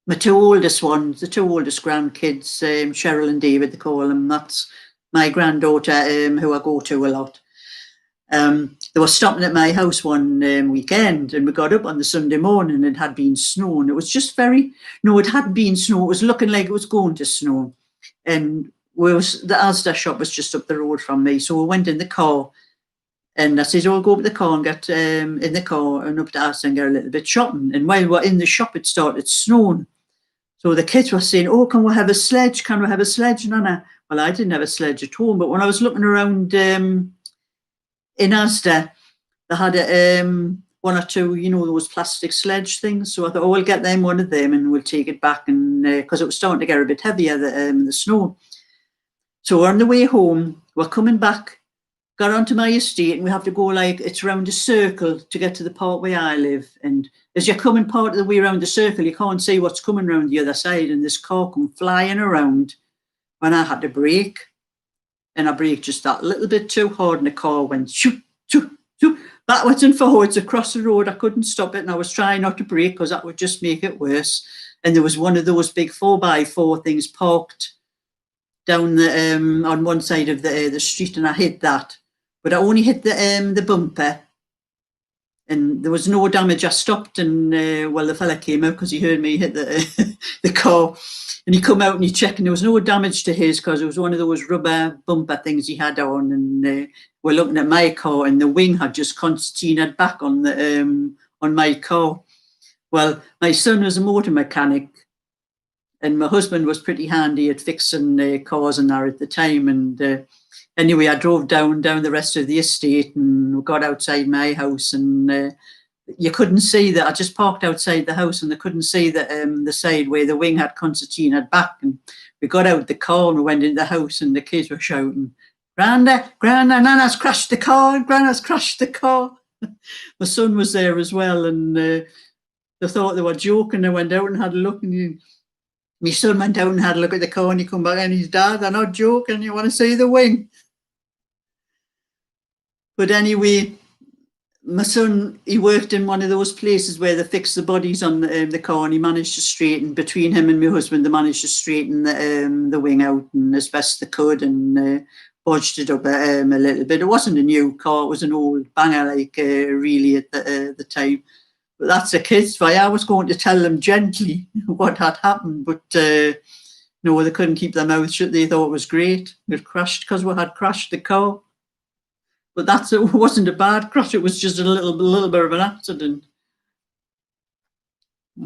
my two oldest ones, the two oldest grandkids, Cheryl and David, they call them. That's my granddaughter, who I go to a lot. They were stopping at my house one weekend, and we got up on the Sunday morning. It had been snowing. It was just it hadn't been snow. It was looking like it was going to snow. And the Asda shop was just up the road from me. So we went in the car, and I said, I'll go up the car and get in the car and up to Asda and get a little bit shopping. And while we were in the shop, it started snowing. So the kids were saying, oh, can we have a sledge? Can we have a sledge, Nana? Well, I didn't have a sledge at home, but when I was looking around in Asda, they had one or two, those plastic sledge things. So I thought, we'll get them one of them and we'll take it back, and because it was starting to get a bit heavier, the snow. So on the way home, we're coming back, got onto my estate, and we have to go it's around a circle to get to the part where I live. And as you're coming part of the way around the circle, you can't see what's coming around the other side, and this car come flying around when I had to brake. And I braked just that little bit too hard, and the car went shoot, shoot, shoot, backwards and forwards across the road. I couldn't stop it, and I was trying not to brake because that would just make it worse. And there was one of those big 4x4 things parked down on one side of the street, and I hit that. But I only hit the bumper, and there was no damage. I stopped, and the fella came out because he heard me hit the car. And he come out and he checked, and there was no damage to his because it was one of those rubber bumper things he had on. And we're looking at my car, and the wing had just concertinaed back on my car. Well, my son was a motor mechanic, and my husband was pretty handy at fixing cars and that at the time. And anyway, I drove down the rest of the estate and got outside my house, and you couldn't see that. I just parked outside the house, and I couldn't see the side where the wing had concertina at back. And we got out the car and we went into the house, and the kids were shouting, "Granda, Granda, Nana's crashed the car! Grandma's crashed the car!" My son was there as well, and they thought they were joking. They went out and had a look, and my son went out and had a look at the car, and he come back and his dad, "They're not joking. You want to see the wing?" But anyway, my son, he worked in one of those places where they fix the bodies on the car, and he managed to straighten, between him and my husband, they managed to straighten the wing out and as best they could, and bodged it up a little bit. It wasn't a new car, it was an old banger, like really at the time. But that's the kids' way. I was going to tell them gently what had happened, but no, they couldn't keep their mouths shut. They thought it was great. It crashed because we had crashed the car. But it wasn't a bad crash. It was just a little bit of an accident.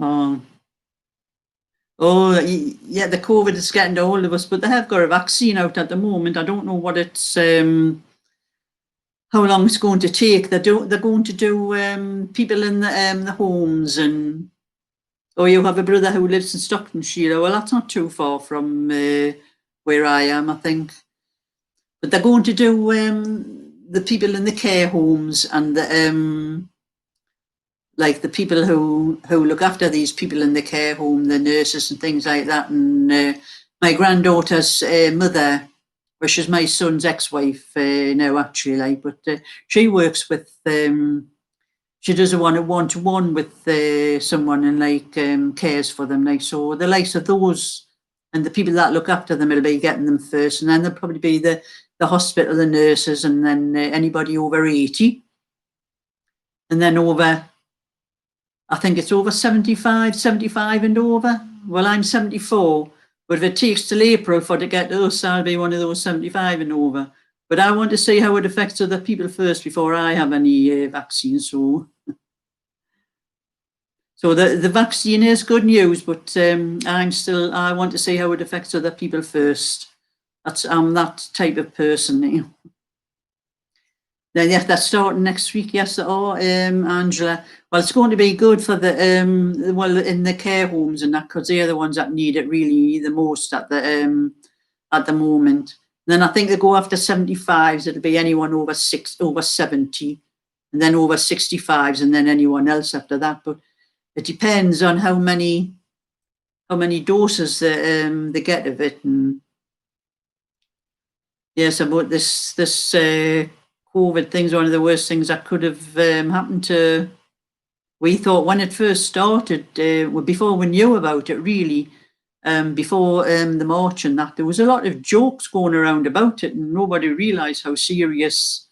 Oh, yeah, the COVID is getting to hold of us, but they have got a vaccine out at the moment. I don't know what it's how long it's going to take. They're going to do people in the homes, and you have a brother who lives in Stockton, Sheila. Well, that's not too far from where I am, I think. But they're going to do the people in the care homes and like the people who look after these people in the care home, the nurses and things like that. And my granddaughter's mother, well, she's my son's ex-wife now, actually, but she works with, she does a one-to-one with someone and cares for them. So the likes of those and the people that look after them will be getting them first, and then there'll probably be the hospital, the nurses, and then anybody over 80. And then I think it's over 75 and over. Well, I'm 74, but if it takes till April for to get to us, I'll be one of those 75 and over. But I want to see how it affects other people first before I have any vaccines. So the vaccine is good news, but I want to see how it affects other people first. I'm that type of person. Then yeah, that's starting next week. Yes, they are, Angela. Well, it's going to be good for the in the care homes and that, because they're the ones that need it really the most at the moment. And then I think they go after 75s. It'll be anyone over 70, and then over 65s, and then anyone else after that. But it depends on how many doses they get of it. And yes, about this COVID thing's one of the worst things that could have happened to. We thought when it first started, before we knew about it, really, before the march and that, there was a lot of jokes going around about it, and nobody realised how serious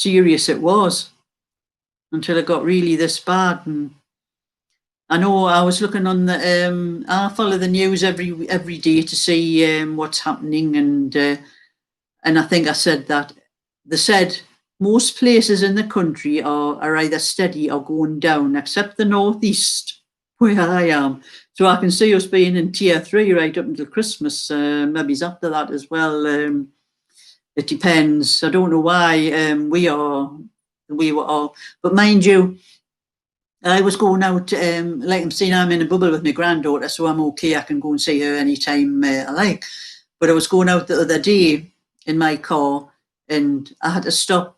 it was until it got really this bad. And I know I was looking on the. I follow the news every day to see what's happening, and I think I said that they said most places in the country are either steady or going down, except the northeast where I am. So I can see us being in tier 3 right up until Christmas. Maybe it's after that as well. It depends. I don't know why we were all, but mind you, I was going out, like I'm saying, I'm in a bubble with my granddaughter, so I'm okay. I can go and see her anytime I like. But I was going out the other day in my car, and I had to stop,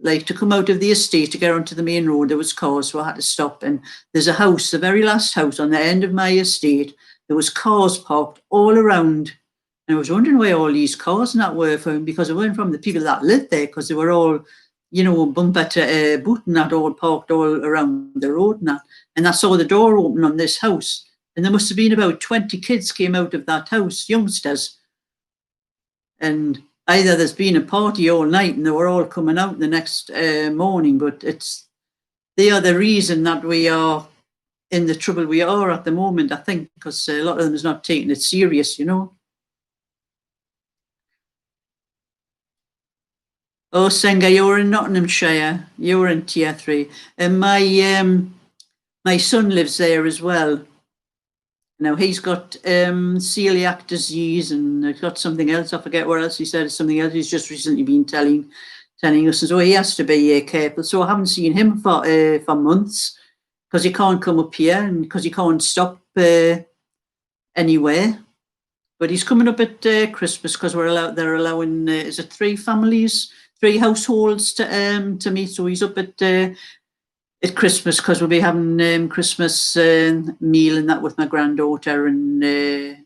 like to come out of the estate to get onto the main road. There was cars, so I had to stop. And there's a house, the very last house on the end of my estate. There was cars parked all around. And I was wondering where all these cars and that were from, because they weren't from the people that lived there, because they were all, bumper to boot and that, all parked all around the road and that. And I saw the door open on this house, and there must have been about 20 kids came out of that house, youngsters. And either there's been a party all night and they were all coming out the next morning, but they are the reason that we are in the trouble we are at the moment, I think, because a lot of them is not taking it serious, Oh, Senga, you're in Nottinghamshire. You're in tier 3. And my My son lives there as well. Now he's got celiac disease and he's got something else. I forget what else he said. Something else he's just recently been telling us, and so he has to be careful. So I haven't seen him for months because he can't come up here and because he can't stop anywhere. But he's coming up at Christmas because they're allowing is it 3 households to meet. So he's up at Christmas because we'll be having Christmas meal and that with my granddaughter and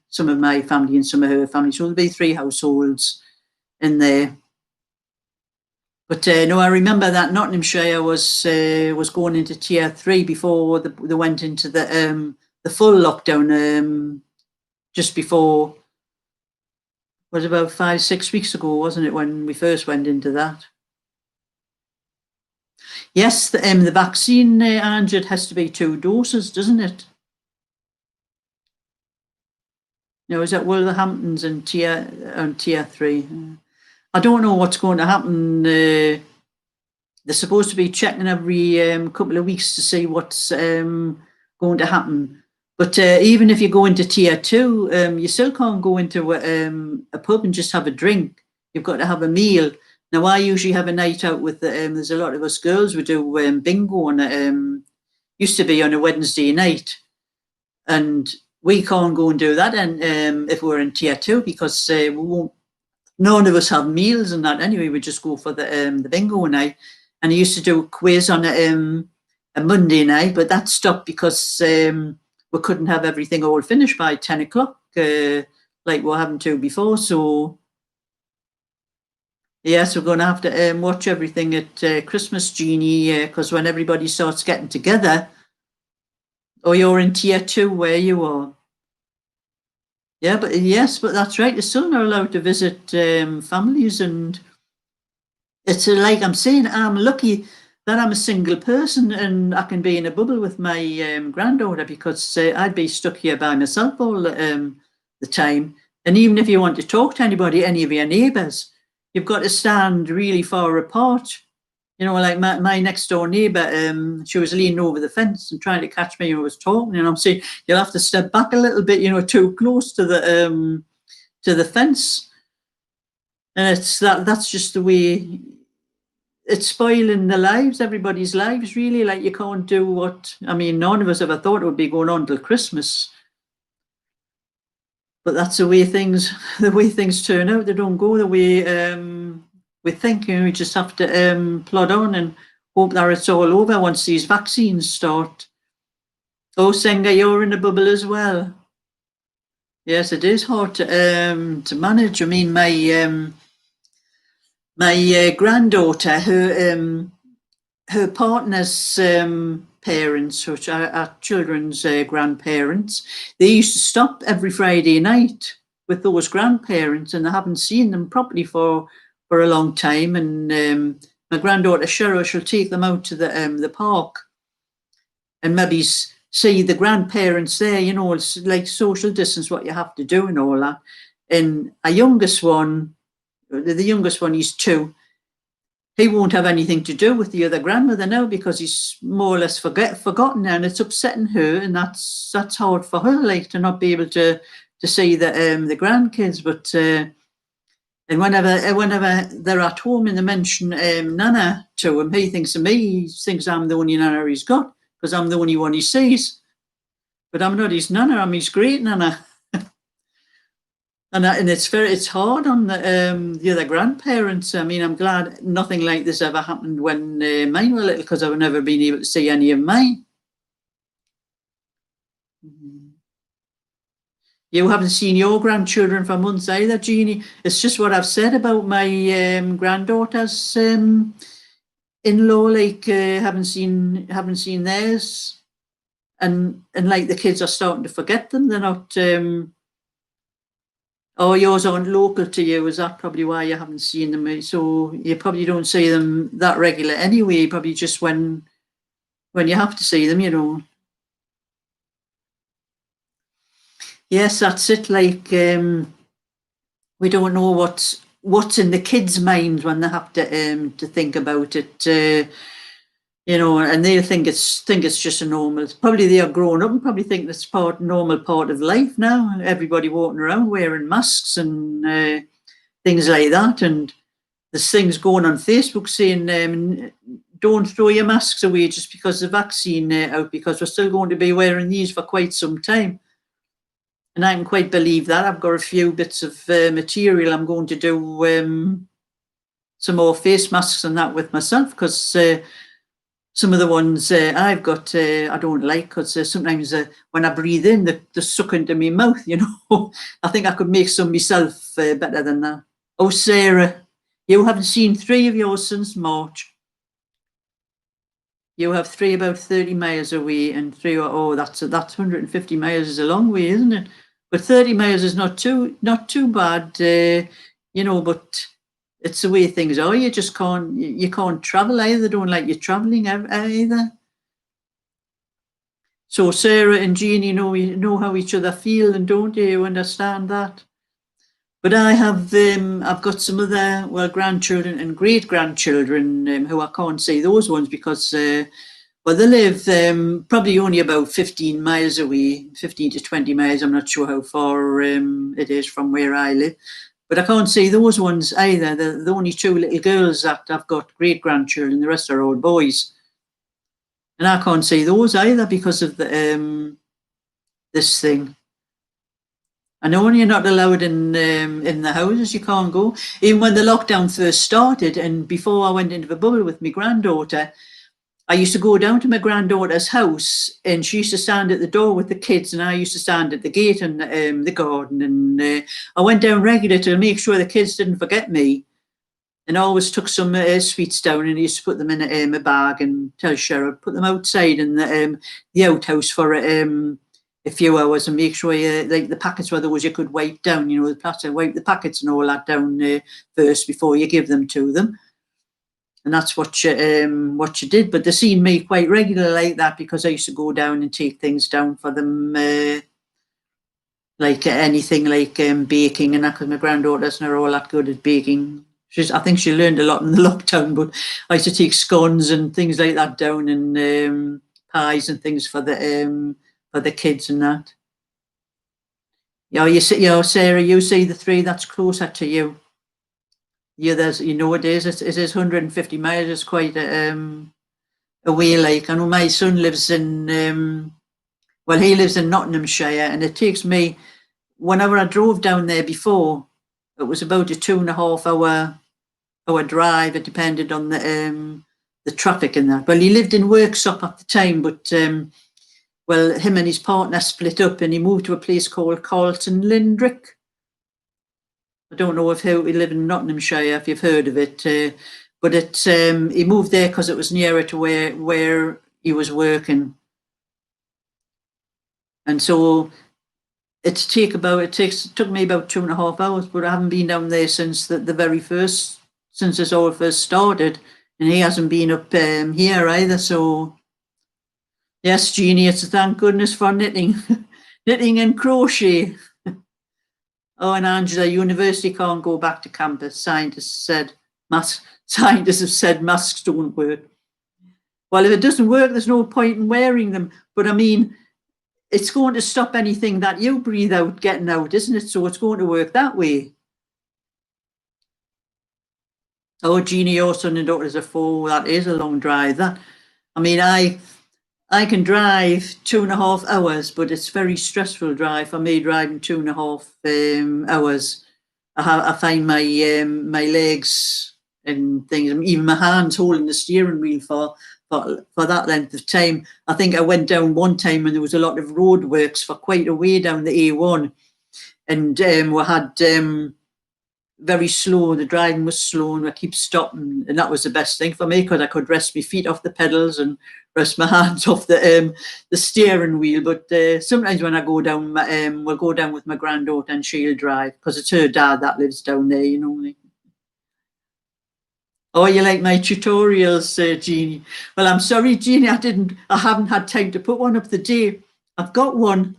some of my family and some of her family. So there'll be 3 households in there. But no, I remember that Nottinghamshire was going into tier 3 before they went into the full lockdown just before. Was about 5-6 weeks ago, wasn't it, when we first went into that? Yes, the vaccine, Ange, it has to be 2 doses, doesn't it? No, is that Wolverhampton's and tier 3? I don't know what's going to happen. They're supposed to be checking every couple of weeks to see what's going to happen. But even if you go into tier 2, you still can't go into a pub and just have a drink. You've got to have a meal. Now, I usually have a night out with there's a lot of us girls. We do bingo on used to be on a Wednesday night, and we can't go and do that. And if we're in tier 2, because we won't. None of us have meals and that anyway. We just go for the bingo night. And I used to do a quiz on a Monday night, but that stopped because we couldn't have everything all finished by 10 o'clock, like we're having to before. So, yes, we're going to have to watch everything at Christmas, Jeannie, because when everybody starts getting together, you're in tier 2 where you are. Yeah, but that's right. You're still not allowed to visit families, and it's like I'm saying, I'm lucky that I'm a single person and I can be in a bubble with my granddaughter, because I'd be stuck here by myself all the time. And even if you want to talk to anybody, any of your neighbours, you've got to stand really far apart. You know, like my next door neighbour, she was leaning over the fence and trying to catch me when I was talking, and I'm saying, you'll have to step back a little bit, too close to the fence. And that's just the way. It's spoiling everybody's lives, really. Like, you can't do none of us ever thought it would be going on till Christmas. But that's the way things turn out. They don't go the way we think. We just have to plod on and hope that it's all over once these vaccines start. Oh, Senga, you're in a bubble as well. Yes, it is hard to manage. I mean, my granddaughter, her partner's parents, which are our children's grandparents, they used to stop every Friday night with those grandparents, and I haven't seen them properly for a long time. And my granddaughter Cheryl, she'll take them out to the park and maybe see the grandparents there. It's like social distance, what you have to do and all that. And the youngest one, he's 2. He won't have anything to do with the other grandmother now because he's more or less forgotten her, and it's upsetting her, and that's hard for her, like, to not be able to see the grandkids. But and whenever they're at home and they mention Nana to him, he thinks of me. He thinks I'm the only Nana he's got because I'm the only one he sees. But I'm not his Nana. I'm his great Nana. And it's hard on the other grandparents. I mean, I'm glad nothing like this ever happened when mine were little, because I've never been able to see any of mine. You haven't seen your grandchildren for months either, Jeannie. It's just what I've said about my granddaughter's in-law. Like, haven't seen theirs, and like the kids are starting to forget them. They're not. Yours aren't local to you. Is that probably why you haven't seen them? So you probably don't see them that regular anyway. Probably just when you have to see them, Yes, that's it. Like, we don't know what's in the kids' minds when they have to think about it. you know, and they think it's just a normal. Probably they are grown up and probably think it's normal part of life now. Everybody walking around wearing masks and things like that, and there's things going on Facebook saying don't throw your masks away just because the vaccine out, because we're still going to be wearing these for quite some time. And I can quite believe that. I've got a few bits of material. I'm going to do some more face masks and that with myself, because some of the ones I've got I don't like, because sometimes when I breathe in, they suck into my mouth, you know. I think I could make some myself better than that. Oh, Sarah, you haven't seen 3 of yours since March. You have 3 about 30 miles away, and 3, oh, that's 150 miles is a long way, isn't it? But 30 miles is not too bad, you know, but it's the way things are. You just can't travel either. They don't like you traveling either. So Sarah and Jeannie know how each other feel, and don't you understand that? But I have I've got some other grandchildren and great grandchildren who I can't say those ones because they live probably only about 15 miles away, 15 to 20 miles. I'm not sure how far it is from where I live. But I can't say those ones either. The only 2 little girls that I've got great grandchildren. The rest are all boys. And I can't say those either because of the this thing. I know when you're not allowed in the houses, you can't go. Even when the lockdown first started, and before I went into the bubble with my granddaughter, I used to go down to my granddaughter's house, and she used to stand at the door with the kids, and I used to stand at the gate and the garden. And I went down regular to make sure the kids didn't forget me. And I always took some sweets down, and I used to put them in a bag and tell Cheryl, put them outside in the outhouse for a few hours, and make sure like the packets were those you could wipe down, you know, the plastic, wipe the packets and all that down first before you give them to them. And that's what you did. But they seen me quite regular like that, because I used to go down and take things down for them, like anything like baking and that, because my granddaughter's not all that good at baking. I think she learned a lot in the lockdown, but I used to take scones and things like that down, and pies and things for the kids and that. Yeah, Sarah, you see the 3 that's closer to you. Yeah, it is 150 miles. It's quite away. Like, I know my son lives in he lives in Nottinghamshire, and it takes me, whenever I drove down there before, it was about a 2.5 hour drive. It depended on the traffic and that. Well, he lived in Worksop at the time, but him and his partner split up, and he moved to a place called Carlton Lindrick. I don't know he lived in Nottinghamshire, if you've heard of it, but he moved there because it was nearer to where he was working, and so it took me about 2.5 hours. But I haven't been down there since since this all first started, and he hasn't been up here either. So yes, Jeannie, it's thank goodness for knitting, knitting and crochet. Oh, and Angela, university can't go back to campus. Scientists have said masks don't work. Well, if it doesn't work, there's no point in wearing them. But I mean, it's going to stop anything that you breathe out getting out, isn't it? So it's going to work that way. Oh, Jeannie, your son and daughter's a 4. That is a long drive. That, I mean, I can drive 2.5 hours, but it's very stressful drive for me driving 2.5 hours. I find my legs and things, even my hands holding the steering wheel for that length of time. I think I went down one time when there was a lot of roadworks for quite a way down the A1, and we had very slow. The driving was slow, and I keep stopping, and that was the best thing for me, because I could rest my feet off the pedals and rest my hands off the steering wheel. But sometimes when I go down, we'll go down with my granddaughter, and she'll drive, because it's her dad that lives down there, you know. Oh, you like my tutorials, Jeannie? Well, I'm sorry, Jeannie, I haven't had time to put one up today. I've got one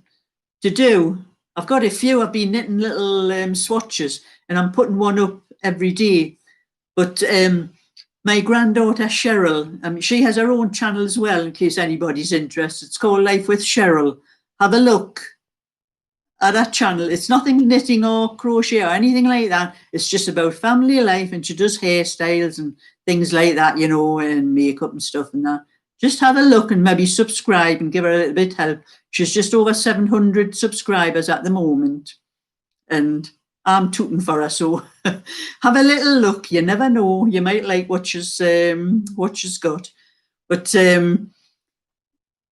to do. I've got a few. I've been knitting little swatches, and I'm putting one up every day. But my granddaughter Cheryl, she has her own channel as well, in case anybody's interested. It's called Life with Cheryl. Have a look at that channel. It's nothing knitting or crochet or anything like that. It's just about family life, and she does hairstyles and things like that, you know, and makeup and stuff and that. Just have a look and maybe subscribe and give her a little bit of help. She's just over 700 subscribers at the moment, and I'm tooting for her. So have a little look. You never know. You might like what she's got. But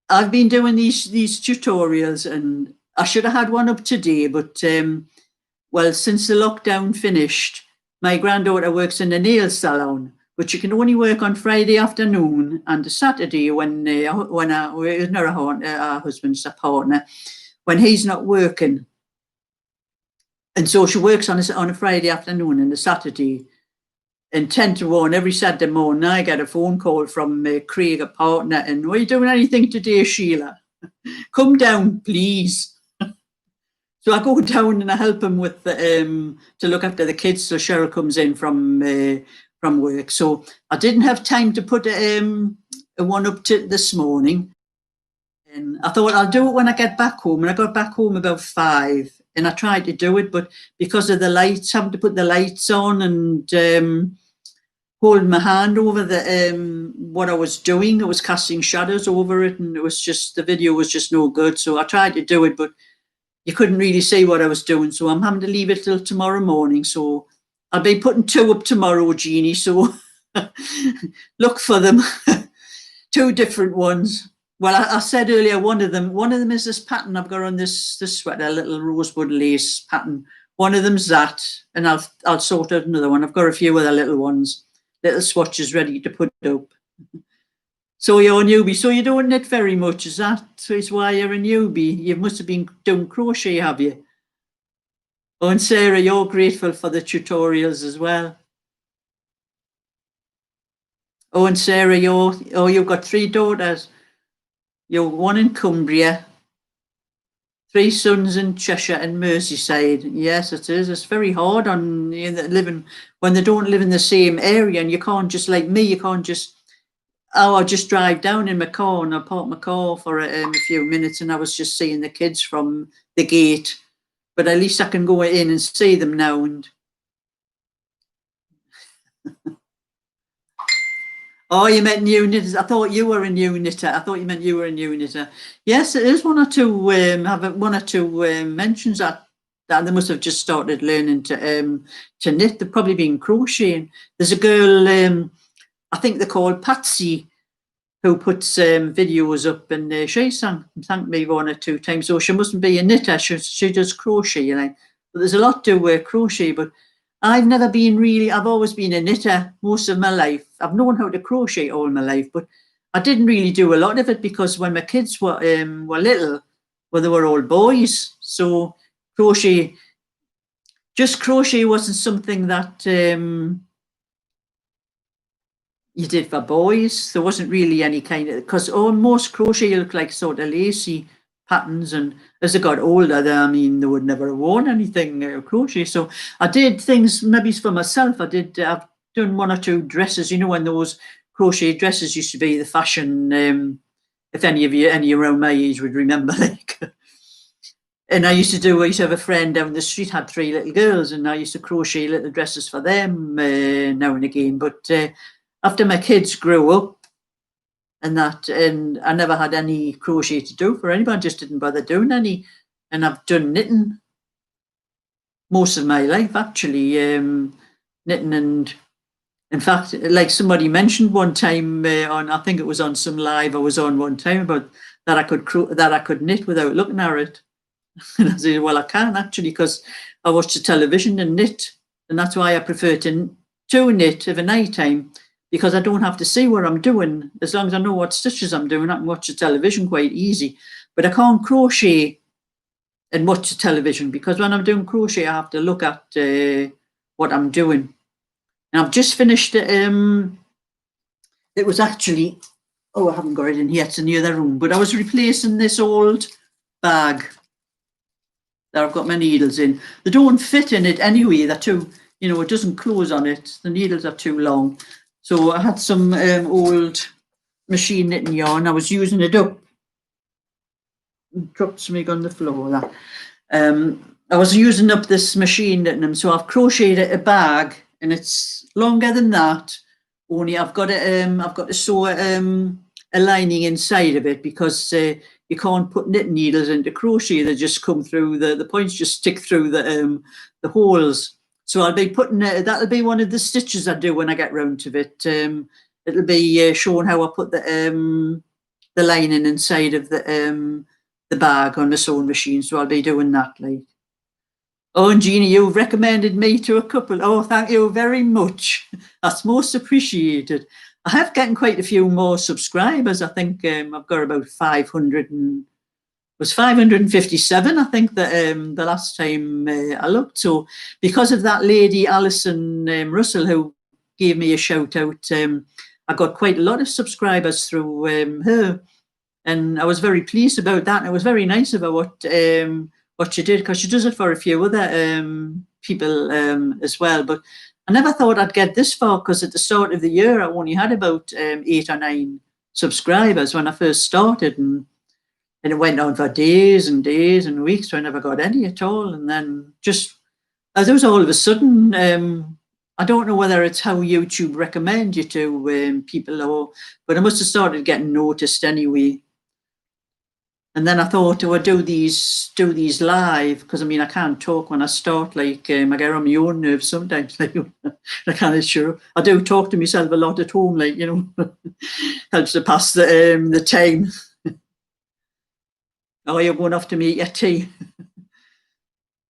I've been doing these tutorials, and I should have had one up today, but well, since the lockdown finished, my granddaughter works in a nail salon, but she can only work on Friday afternoon and a Saturday when our husband's a partner, when he's not working. And so she works on a Friday afternoon and a Saturday. And 10 to 1 every Saturday morning, I get a phone call from Craig, a partner, and are you doing anything today, Sheila? Come down, please. So I go down and I help him with to look after the kids. So Cheryl comes in from work. So I didn't have time to put a one up to this morning. And I thought I'll do it when I get back home. And I got back home about 5, and I tried to do it, but because of the lights, having to put the lights on and holding my hand over the what I was doing, I was casting shadows over it, and it was just, the video was just no good. So I tried to do it, but you couldn't really see what I was doing. So I'm having to leave it till tomorrow morning. So I'll be putting 2 up tomorrow, Jeannie. So look for them. 2 different ones. Well, I said earlier, one of them is this pattern I've got on this sweater, a little rosewood lace pattern. One of them's that, and I'll sort out another one. I've got a few other little ones, little swatches ready to put up. So you're a newbie. So you don't knit very much, is that why you're a newbie? You must have been doing crochet, have you? Oh, and Sarah, you're grateful for the tutorials as well. Oh, and Sarah, you've got 3 daughters. You're 1 in Cumbria, 3 sons in Cheshire and Merseyside. Yes, it is. It's very hard on living when they don't live in the same area, and you can't just, like me, you can't just, I'll just drive down in my car and I'll park my car for a few minutes, and I was just seeing the kids from the gate. But at least I can go in and see them now. And oh, you meant new knitters. I thought you were a new knitter. I thought you meant you were a new knitter. Yes, it is 1 or 2 have 1 or 2 mentions that they must have just started learning to knit. They've probably been crocheting. There's a girl, I think they're called Patsy, who puts videos up, and she thanked me 1 or 2 times. So she mustn't be a knitter. She does crochet, you know. But there's a lot to crochet, but I've never been really, I've always been a knitter most of my life. I've known how to crochet all my life, but I didn't really do a lot of it because when my kids were little, well, they were all boys. So crochet wasn't something that you did for boys. There wasn't really any kind of, because most crochet look like sort of lacy patterns, and as they got older, they would never have worn anything crochet. So I did things maybe for myself. I've done 1 or 2 dresses, you know, when those crochet dresses used to be the fashion. If any around my age would remember, like. And I used to have a friend down the street had 3 little girls, and I used to crochet little dresses for them now and again. But after my kids grew up, and I never had any crochet to do for anybody. I just didn't bother doing any. And I've done knitting most of my life, actually, knitting. And in fact, like somebody mentioned one time I think it was on some live I was on one time, about that I could knit without looking at it. And I said, well, I can actually, because I watch the television and knit, and that's why I prefer to knit of a night time, because I don't have to see what I'm doing. As long as I know what stitches I'm doing, I can watch the television quite easy. But I can't crochet and watch the television, because when I'm doing crochet, I have to look at what I'm doing. And I've just finished it. It was actually, I haven't got it in here, it's in the other room, but I was replacing this old bag that I've got my needles in. They don't fit in it anyway. They're too, it doesn't close on it. The needles are too long. So I had some old machine knitting yarn. I was using it up. Dropped something on the floor. That I was using up this machine knitting them, so I've crocheted a bag, and it's longer than that. Only I've got to sew a lining inside of it, because you can't put knitting needles into crochet. They just come through the points, just stick through the holes. So I'll be putting that'll be one of the stitches I do when I get round to it. It'll be showing how I put the lining inside of the bag on the sewing machine. So I'll be doing that, like. Oh, and Jeannie, you've recommended me to a couple. Oh, thank you very much. That's most appreciated. I have gotten quite a few more subscribers. I think I've got about 500 and was 557. I think that the last time I looked. So because of that lady Alison Russell, who gave me a shout out, I got quite a lot of subscribers through her, and I was very pleased about that. And it was very nice of her what she did, because she does it for a few other people as well. But I never thought I'd get this far, because at the start of the year I only had about 8 or 9 subscribers when I first started, and it went on for days and days and weeks, so I never got any at all. And then just as it was all of a sudden, I don't know whether it's how YouTube recommend you to people, but I must have started getting noticed anyway. And then I thought, I do these live, because I mean I can't talk when I start. Like I get on my own nerves sometimes. Like I can't sure. I do talk to myself a lot at home, like, you know, helps to pass the time. Oh, you're going off to meet your tea.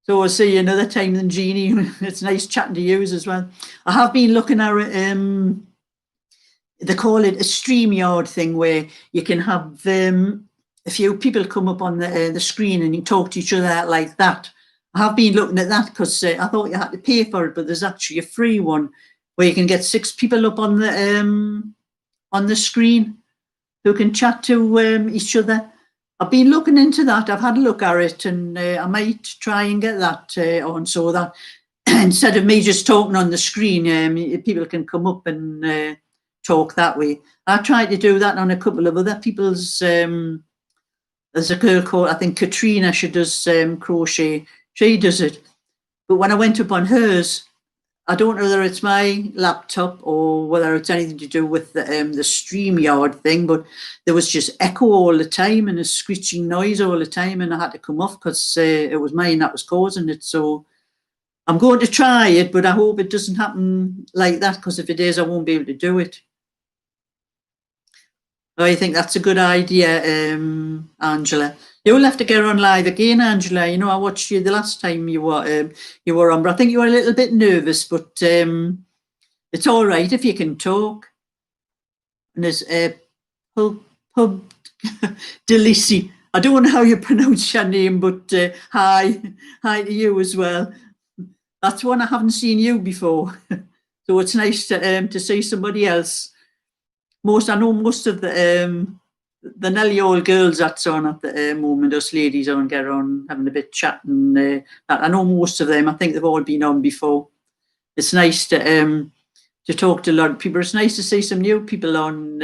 So I'll see you another time then, Jeannie. It's nice chatting to you as well. I have been looking at they call it a StreamYard thing, where you can have a few people come up on the screen and you talk to each other like that. I have been looking at that, because I thought you had to pay for it, but there's actually a free one where you can get 6 people up on the screen who can chat to each other. I've been looking into that. I've had a look at it, and I might try and get that on, so that instead of me just talking on the screen, people can come up and talk that way. I tried to do that on a couple of other people's. There's a girl called, I think, Katrina. She does crochet. She does it. But when I went up on hers, I don't know whether it's my laptop or whether it's anything to do with the StreamYard thing, but there was just echo all the time and a screeching noise all the time, and I had to come off, because it was mine that was causing it. So I'm going to try it, but I hope it doesn't happen like that, because if it is, I won't be able to do it. I think that's a good idea, Angela. You'll have to get on live again, Angela. You know, I watched you the last time you were on, but I think you were a little bit nervous, but it's all right if you can talk. And there's Pub Delisi. I don't know how you pronounce your name, but hi to you as well. That's one I haven't seen you before, so it's nice to see somebody else. I know most of the nearly all girls that's on at the moment, us ladies on, get on having a bit chat, and I know most of them. I think they've all been on before. It's nice to talk to a lot of people. It's nice to see some new people on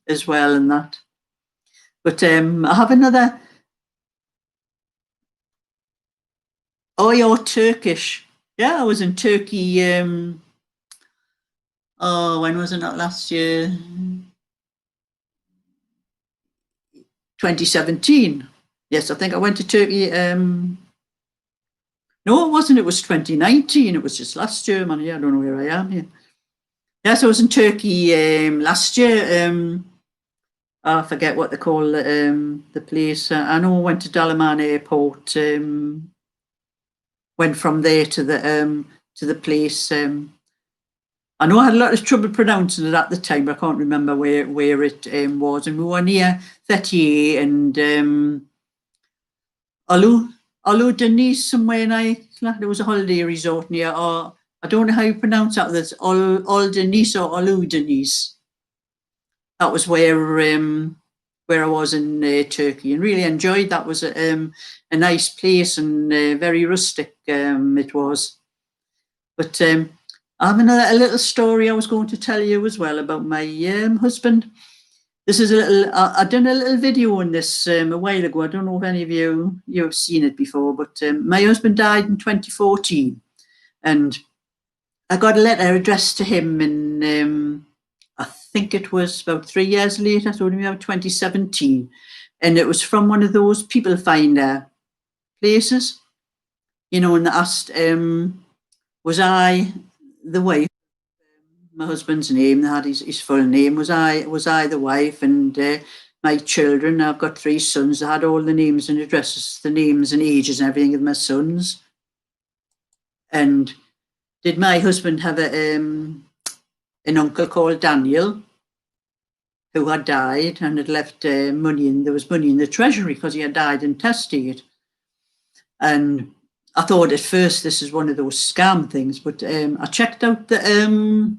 as well, and that. But I have another. Oh, you're Turkish. Yeah, I was in Turkey. When was it? Not last year. 2017. Yes, I think I went to Turkey. No, it wasn't. It was 2019. It was just last year, man. Yeah, I don't know where I am here. Yes, I was in Turkey last year. I forget what they call the place. I know I went to Dalaman Airport. Went from there to the place. I know I had a lot of trouble pronouncing it at the time, but I can't remember where it was. And we were near Fethiye and Ulu Denise somewhere, and there was a holiday resort near. I don't know how you pronounce that. There's Ul Denise or Ulu Denise. That was where I was in Turkey, and really enjoyed. That was a nice place and very rustic. It was, but. I have a little story I was going to tell you as well about my husband. This is a little. I done a little video on this a while ago. I don't know if any of you have seen it before, but my husband died in 2014, and I got a letter addressed to him in I think it was about 3 years later, so maybe about 2017, and it was from one of those people finder places, you know, and they asked, was I the wife? My husband's name, they had his full name. Was I the wife? And my children, I've got 3 sons. They had all the names and addresses, the names and ages and everything of my sons. And did my husband have an uncle called Daniel who had died and had left money, and there was money in the treasury because he had died intestate. And I thought at first this is one of those scam things, but I checked out the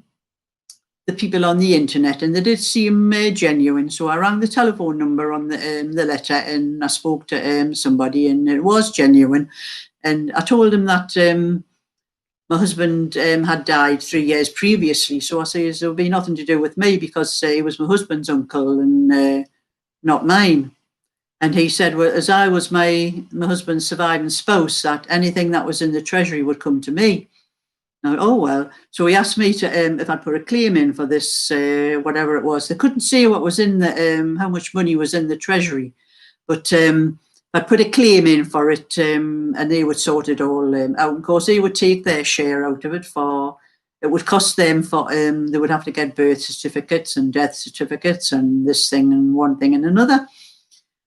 people on the internet, and they did seem genuine. So I rang the telephone number on the letter, and I spoke to somebody, and it was genuine. And I told him that my husband had died 3 years previously. So I says there would be nothing to do with me because he was my husband's uncle and not mine. And he said, well, as I was my husband's surviving spouse, that anything that was in the treasury would come to me. Now, oh, well. So he asked me to if I'd put a claim in for this, whatever it was. They couldn't say what was in the, how much money was in the treasury. But I put a claim in for it, and they would sort it all out. Of course, they would take their share out of it for, it would cost them for, they would have to get birth certificates and death certificates and this thing and one thing and another.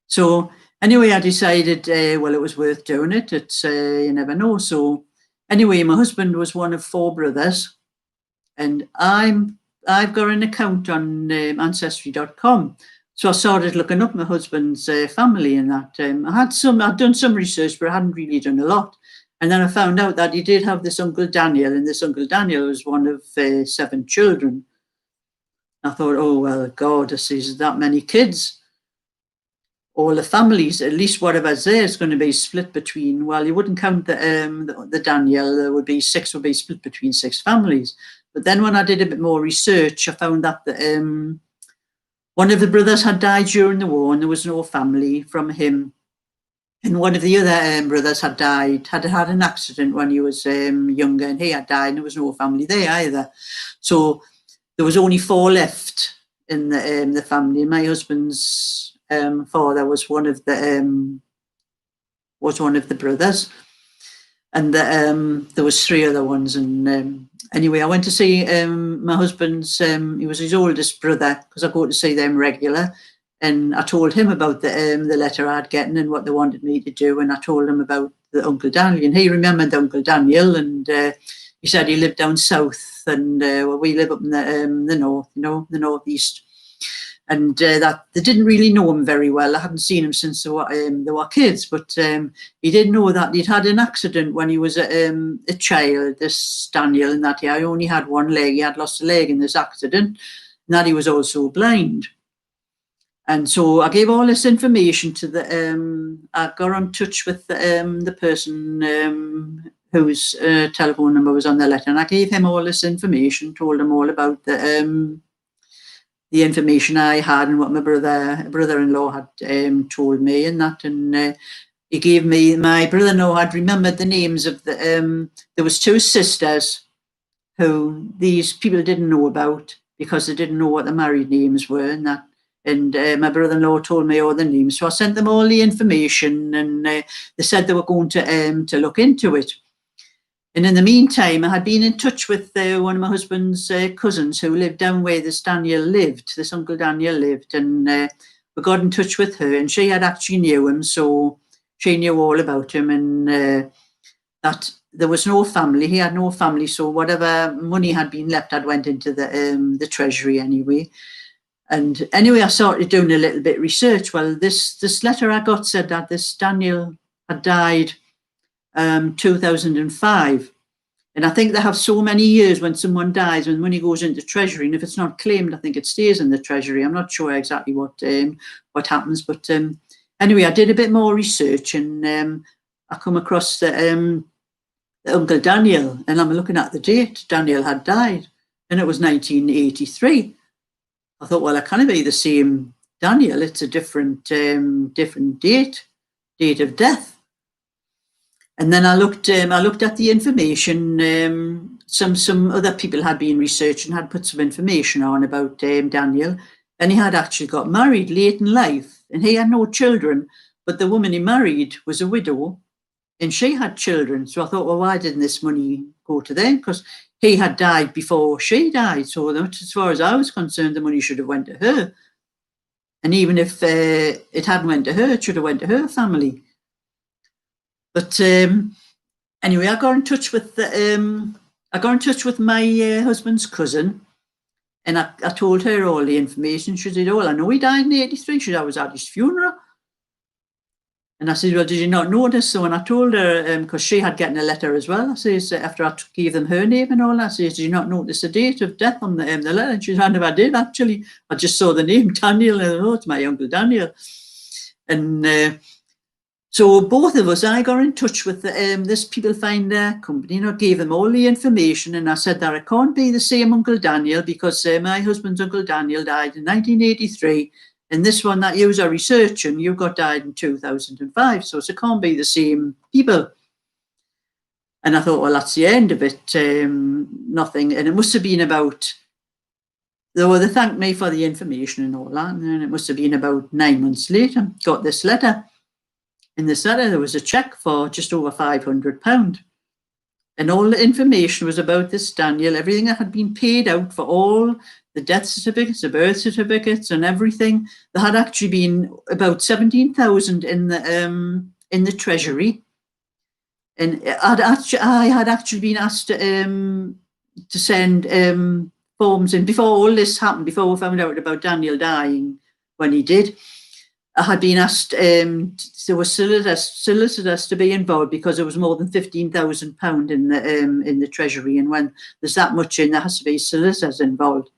So anyway, I decided, well, it was worth doing it. It's, you never know. So anyway, my husband was one of 4 brothers, and I've got an account on Ancestry.com. So I started looking up my husband's family and that. I'd done some research, but I hadn't really done a lot. And then I found out that he did have this Uncle Daniel, and this Uncle Daniel was one of 7 children. I thought, oh, well, God, this is that many kids. All the families, at least whatever's there is going to be split between, well, you wouldn't count the Daniel, there would be 6 would be split between 6 families. But then when I did a bit more research, I found that one of the brothers had died during the war and there was no family from him. And one of the other brothers had died, had an accident when he was younger, and he had died and there was no family there either. So there was only 4 left in the family. My husband's father was one of the brothers, and there was 3 other ones. And anyway, I went to see my husband's. He was his oldest brother because I go to see them regular, and I told him about the letter I'd gotten and what they wanted me to do, and I told him about the Uncle Daniel, and he remembered Uncle Daniel, and he said he lived down south, and well, we live up in the north, you know, the northeast. And that they didn't really know him very well. I hadn't seen him since they were kids, but he did know that he'd had an accident when he was a child, this Daniel, and that he only had 1 leg. He had lost a leg in this accident, and that he was also blind. And so I gave all this information to I got in touch with the person whose telephone number was on the letter, and I gave him all this information, told him all about the information I had and what my brother-in-law had told me and that. And he gave me, my brother-in-law had remembered the names of there was 2 sisters who these people didn't know about because they didn't know what the married names were and that. And my brother-in-law told me all the names. So I sent them all the information, and they said they were going to look into it. And in the meantime, I had been in touch with one of my husband's cousins who lived down where this Daniel lived, this Uncle Daniel lived, and we got in touch with her, and she had actually knew him, so she knew all about him, and that there was no family. He had no family, so whatever money had been left had went into the treasury anyway. And anyway, I started doing a little bit of research. Well, this letter I got said that this Daniel had died 2005, and I think they have so many years when someone dies and money goes into treasury, and if it's not claimed, I think it stays in the treasury. I'm not sure exactly what happens, but anyway, I did a bit more research, and I come across the Uncle Daniel, and I'm looking at the date. Daniel had died, and it was 1983. I thought, well, it can't be the same Daniel. It's a different date of death. And then I looked at the information. Some other people had been researching, had put some information on about Daniel, and he had actually got married late in life, and he had no children. But the woman he married was a widow, and she had children. So I thought, well, why didn't this money go to them? Because he had died before she died. So as far as I was concerned, the money should have went to her. And even if it hadn't went to her, it should have went to her family. But anyway, I got in touch with my husband's cousin, and I told her all the information. She said, "Oh, I know he died in '83." She said, "I was at his funeral." And I said, "Well, did you not notice?" So when I told her, because she had gotten a letter as well, I says, after I gave them her name and all that, I says, "Did you not notice the date of death on the letter?" And she said, "I never did, actually. I just saw the name Daniel, and I thought, it's my Uncle Daniel." And so both of us, I got in touch with this People Finder company, and I gave them all the information, and I said that it can't be the same Uncle Daniel, because my husband's Uncle Daniel died in 1983, and this one that you are researching, you got died in 2005, so it can't be the same people. And I thought, well, that's the end of it, nothing. And it must have been about, though they thanked me for the information and all that, and it must have been about 9 months later, got this letter. In this letter, there was a cheque for just over £500. And all the information was about this Daniel, everything that had been paid out for all the death certificates, the birth certificates, and everything. There had actually been about 17,000 in the treasury. And I had actually been asked to send forms in before all this happened, before we found out about Daniel dying when he did. I had been asked, there were solicitors to be involved, because there was more than £15,000 in the treasury, and when there's that much in, there has to be solicitors involved.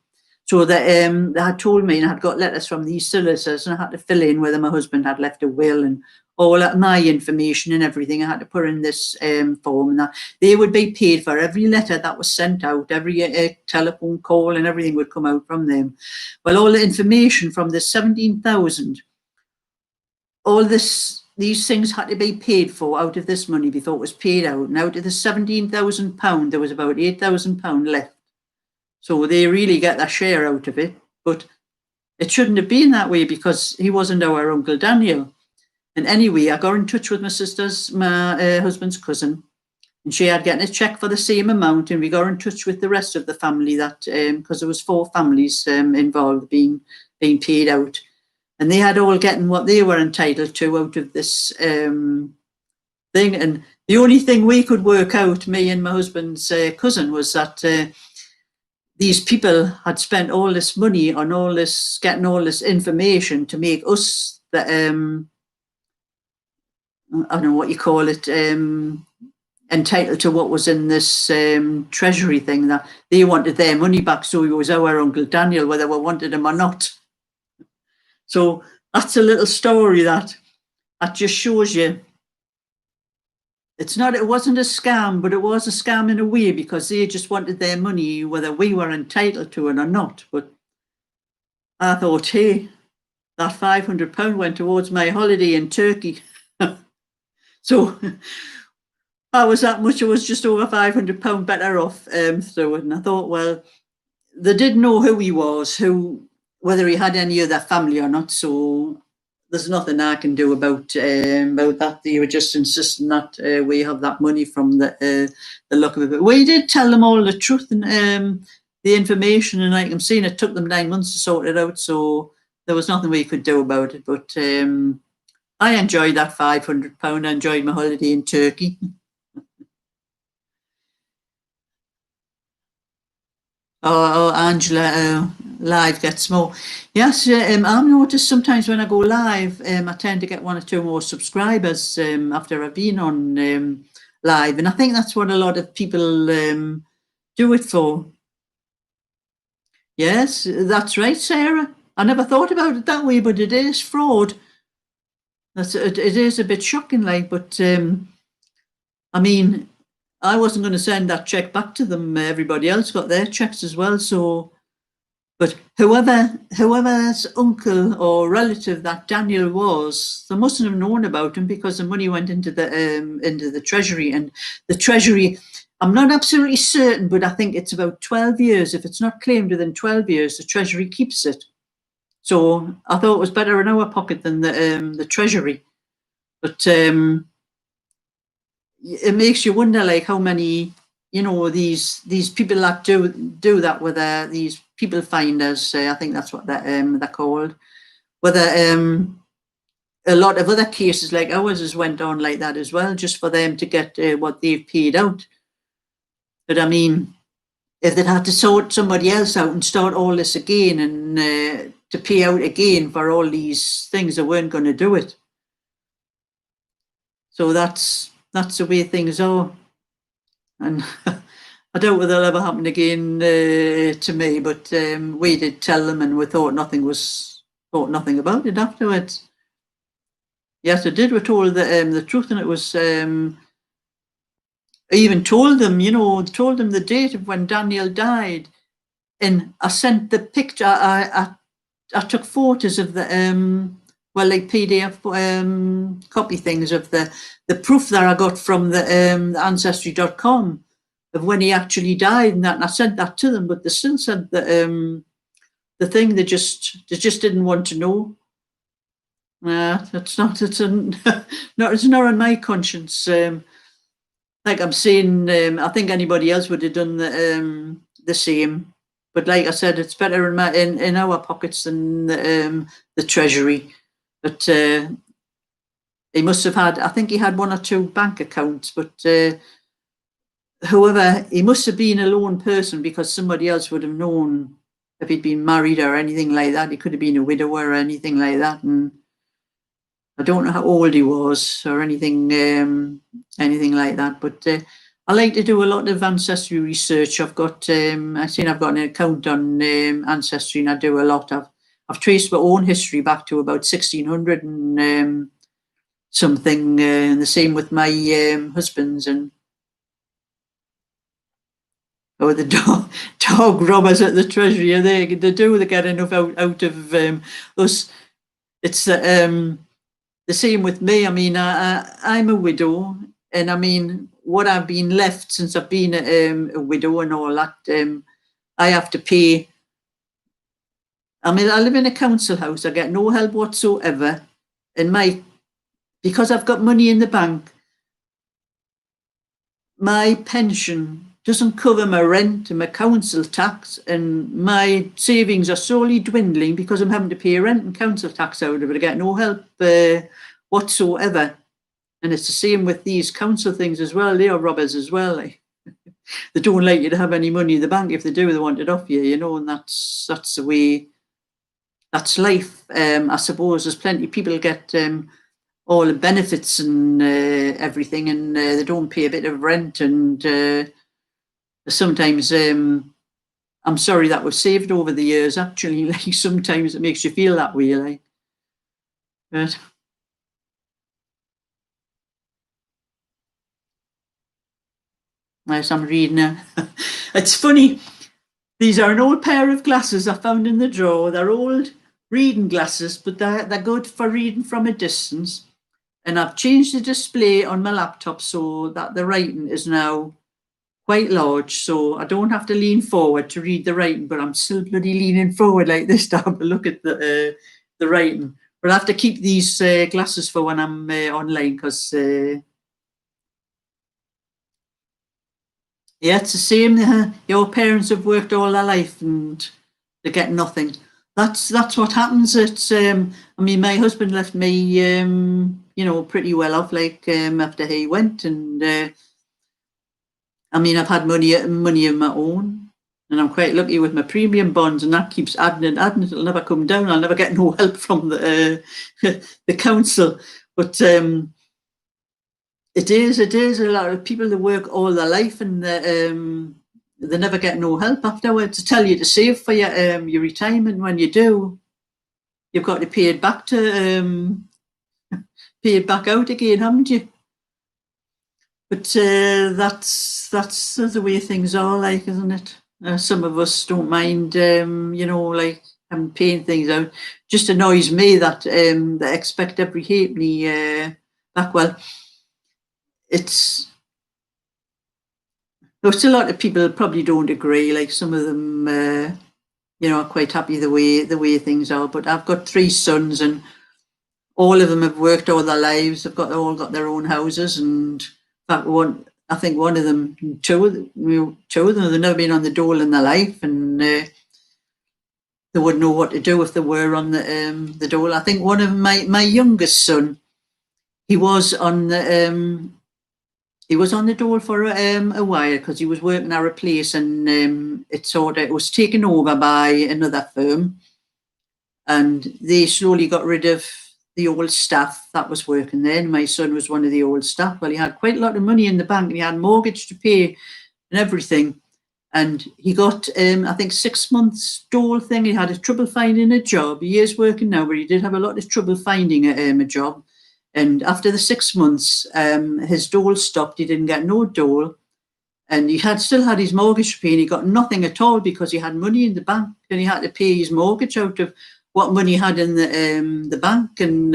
So they had told me, and I had got letters from these solicitors, and I had to fill in whether my husband had left a will and all my information and everything. I had to put in this form, and that they would be paid for every letter that was sent out, every telephone call, and everything would come out from them. Well, all the information from the 17,000. All these things had to be paid for out of this money before it was paid out. And out of the £17,000, there was about £8,000 left. So they really get their share out of it. But it shouldn't have been that way, because he wasn't our Uncle Daniel. And anyway, I got in touch with my husband's cousin, and she had gotten a cheque for the same amount. And we got in touch with the rest of the family, that because there was 4 families involved being paid out. And they had all getting what they were entitled to out of this thing. And the only thing we could work out, me and my husband's cousin, was that these people had spent all this money on all this, getting all this information to make us, I don't know what you call it, entitled to what was in this treasury thing, that they wanted their money back, so he was our Uncle Daniel, whether we wanted him or not. So that's a little story that just shows you it wasn't a scam, but it was a scam in a way, because they just wanted their money, whether we were entitled to it or not. But I thought, hey, that £500 went towards my holiday in Turkey. So I was that much, it was just over £500 better off through it. And I thought, well, they didn't know who he was, whether he had any other family or not, so there's nothing I can do about that. They were just insisting that we have that money from the look of it. We did tell them all the truth and the information, and like I'm saying, it took them 9 months to sort it out, so there was nothing we could do about it. But I enjoyed that £500. I enjoyed my holiday in Turkey. Oh, Angela, live gets more. Yes, I've noticed sometimes when I go live, I tend to get 1 or 2 more subscribers after I've been on live. And I think that's what a lot of people do it for. Yes, that's right, Sarah. I never thought about it that way, but it is fraud. It is a bit shocking, like, but I mean, I wasn't going to send that check back to them. Everybody else got their checks as well. So, but whoever's uncle or relative that Daniel was, they mustn't have known about him because the money went into the treasury, and the treasury. I'm not absolutely certain, but I think it's about 12 years. If it's not claimed within 12 years, the treasury keeps it. So I thought it was better in our pocket than the treasury. But it makes you wonder, like, how many, these people that do that, whether these people finders, I think that's what they're called, whether a lot of other cases like ours has went on like that as well, just for them to get what they've paid out. But I mean, if they'd had to sort somebody else out and start all this again and to pay out again for all these things, they weren't going to do it. So that's the way things are. And I doubt whether it'll ever happen again to me, but we did tell them, and we thought nothing about it afterwards. Yes, I did. We told the truth, and it was. I even told them, the date of when Daniel died, and I sent the picture. I took photos of the like PDF copy things of the proof that I got from the ancestry.com of when he actually died, and I sent that to them, but they still said that the thing they just didn't want to know. It's not on my conscience. Like I'm saying, I think anybody else would have done the same. But like I said, it's better in our pockets than the treasury. But he must have had, I think he had 1 or 2 bank accounts, but however, he must have been a lone person, because somebody else would have known if he'd been married or anything like that. He could have been a widower or anything like that. And I don't know how old he was or anything like that. But I like to do a lot of ancestry research. I've got an account on Ancestry, and I do a lot of. I've traced my own history back to about 1600 and something. The same with my husband's, and the dog robbers at the treasury. They get enough out of us. It's the same with me. I mean, I'm a widow, and I mean, what I've been left since I've been a widow and all that, I have to pay. I mean, I live in a council house. I get no help whatsoever, and because I've got money in the bank, my pension doesn't cover my rent and my council tax, and my savings are slowly dwindling because I'm having to pay rent and council tax out of it. I get no help whatsoever. And it's the same with these council things as well. They are robbers as well. They don't like you to have any money in the bank. If they do, they want it off you, and that's the way. That's life. I suppose there's plenty of people get all the benefits and everything, and they don't pay a bit of rent, and sometimes I'm sorry that was saved over the years. Actually, like sometimes it makes you feel that way, like. But as I'm reading now, it's funny. These are an old pair of glasses I found in the drawer. They're old reading glasses, but they're good for reading from a distance. And I've changed the display on my laptop so that the writing is now quite large, so I don't have to lean forward to read the writing, but I'm still bloody leaning forward like this to have a look at the writing. But I have to keep these glasses for when I'm online, because it's the same. Your parents have worked all their life and they get nothing. That's what happens. It's I mean, my husband left me pretty well off, like after he went, and I mean, I've had money of my own, and I'm quite lucky with my premium bonds, and that keeps adding and adding. It'll never come down. I'll never get no help from the the council. But it is a lot of people that work all their life, and they never get no help afterwards. To tell you to save for your retirement. When you do, you've got to pay it back out again, haven't you? But that's the way things are, like, isn't it? Some of us don't mind, like paying things out. Just annoys me that they expect every halfpenny back. Well, it's a lot of people probably don't agree. Like some of them, are quite happy the way things are. But I've got 3 sons, and all of them have worked all their lives. They've all got their own houses, and in fact, I think one of them, two of them, they've never been on the dole in their life, and they wouldn't know what to do if they were on the dole. I think one of my youngest son, he was on the dole for a while because he was working at a place, and it was taken over by another firm, and they slowly got rid of the old staff that was working there. And my son was one of the old staff. Well, he had quite a lot of money in the bank, and he had mortgage to pay and everything. And he got, I think, 6 months dole thing. He had trouble finding a job. He is working now, but he did have a lot of trouble finding a job. And after the 6 months, his dole stopped. He didn't get no dole. And he still had his mortgage to pay, and he got nothing at all because he had money in the bank, and he had to pay his mortgage out of what money he had in the bank. And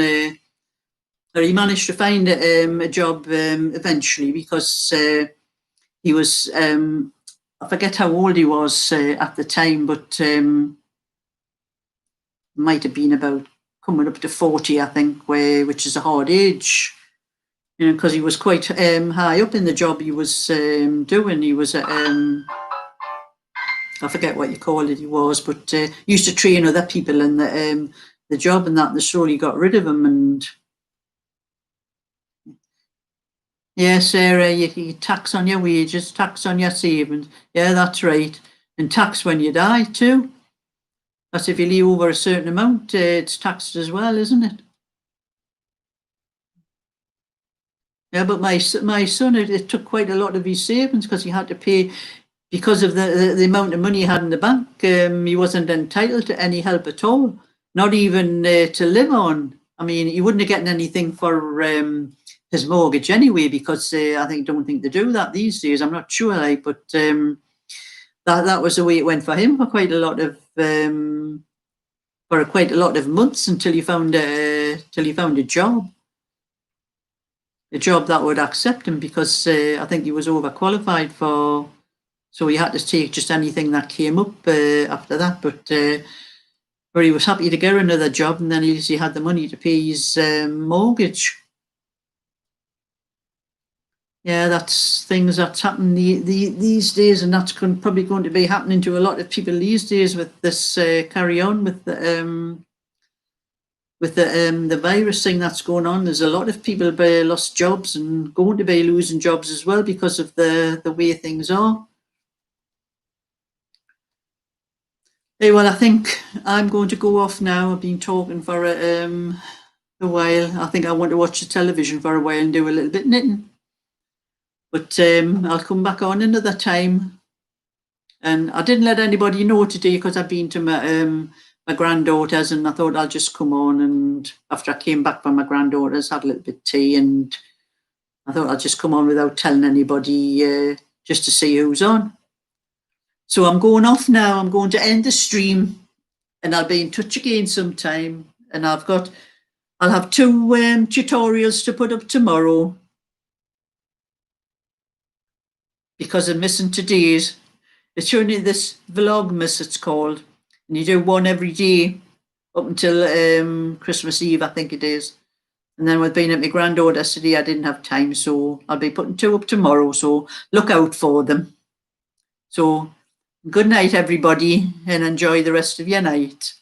he managed to find a job eventually because he was, I forget how old he was at the time, but might have been about coming up to 40, I think, which is a hard age, because he was quite high up in the job he was doing. He was I forget what you call it. He was, but used to train other people in the job, and that they slowly got rid of him. And yeah, Sarah, you tax on your wages, tax on your savings. Yeah, that's right, and tax when you die too. That's if you leave over a certain amount, it's taxed as well, isn't it? Yeah, but my son, it took quite a lot of his savings because he had to pay. Because of the amount of money he had in the bank, he wasn't entitled to any help at all, not even to live on. I mean, he wouldn't have gotten anything for his mortgage anyway, because don't think they do that these days. I'm not sure, but that was the way it went for him for quite a lot of months until he found a job. A job that would accept him, because I think he was overqualified for. So he had to take just anything that came up after that. But he was happy to get another job, and then he had the money to pay his mortgage. Yeah, that's things that's happening these days, and that's probably going to be happening to a lot of people these days with this carry on with the virus thing that's going on. There's a lot of people lost jobs and going to be losing jobs as well because of the way things are. Hey, well, I think I'm going to go off now. I've been talking for a while. I think I want to watch the television for a while and do a little bit knitting. But I'll come back on another time. And I didn't let anybody know today because I've been to my granddaughter's, and I thought I'll just come on. And after I came back from my granddaughter's, had a little bit of tea, and I thought I'll just come on without telling anybody, just to see who's on. So I'm going off now. I'm going to end the stream, and I'll be in touch again sometime. And I'll have 2 tutorials to put up tomorrow because I'm missing today's. It's only this Vlogmas, it's called, and you do one every day up until Christmas Eve, I think it is. And then with being at my granddaughter's today, I didn't have time, so I'll be putting 2 up tomorrow. So look out for them. So good night, everybody, and enjoy the rest of your night.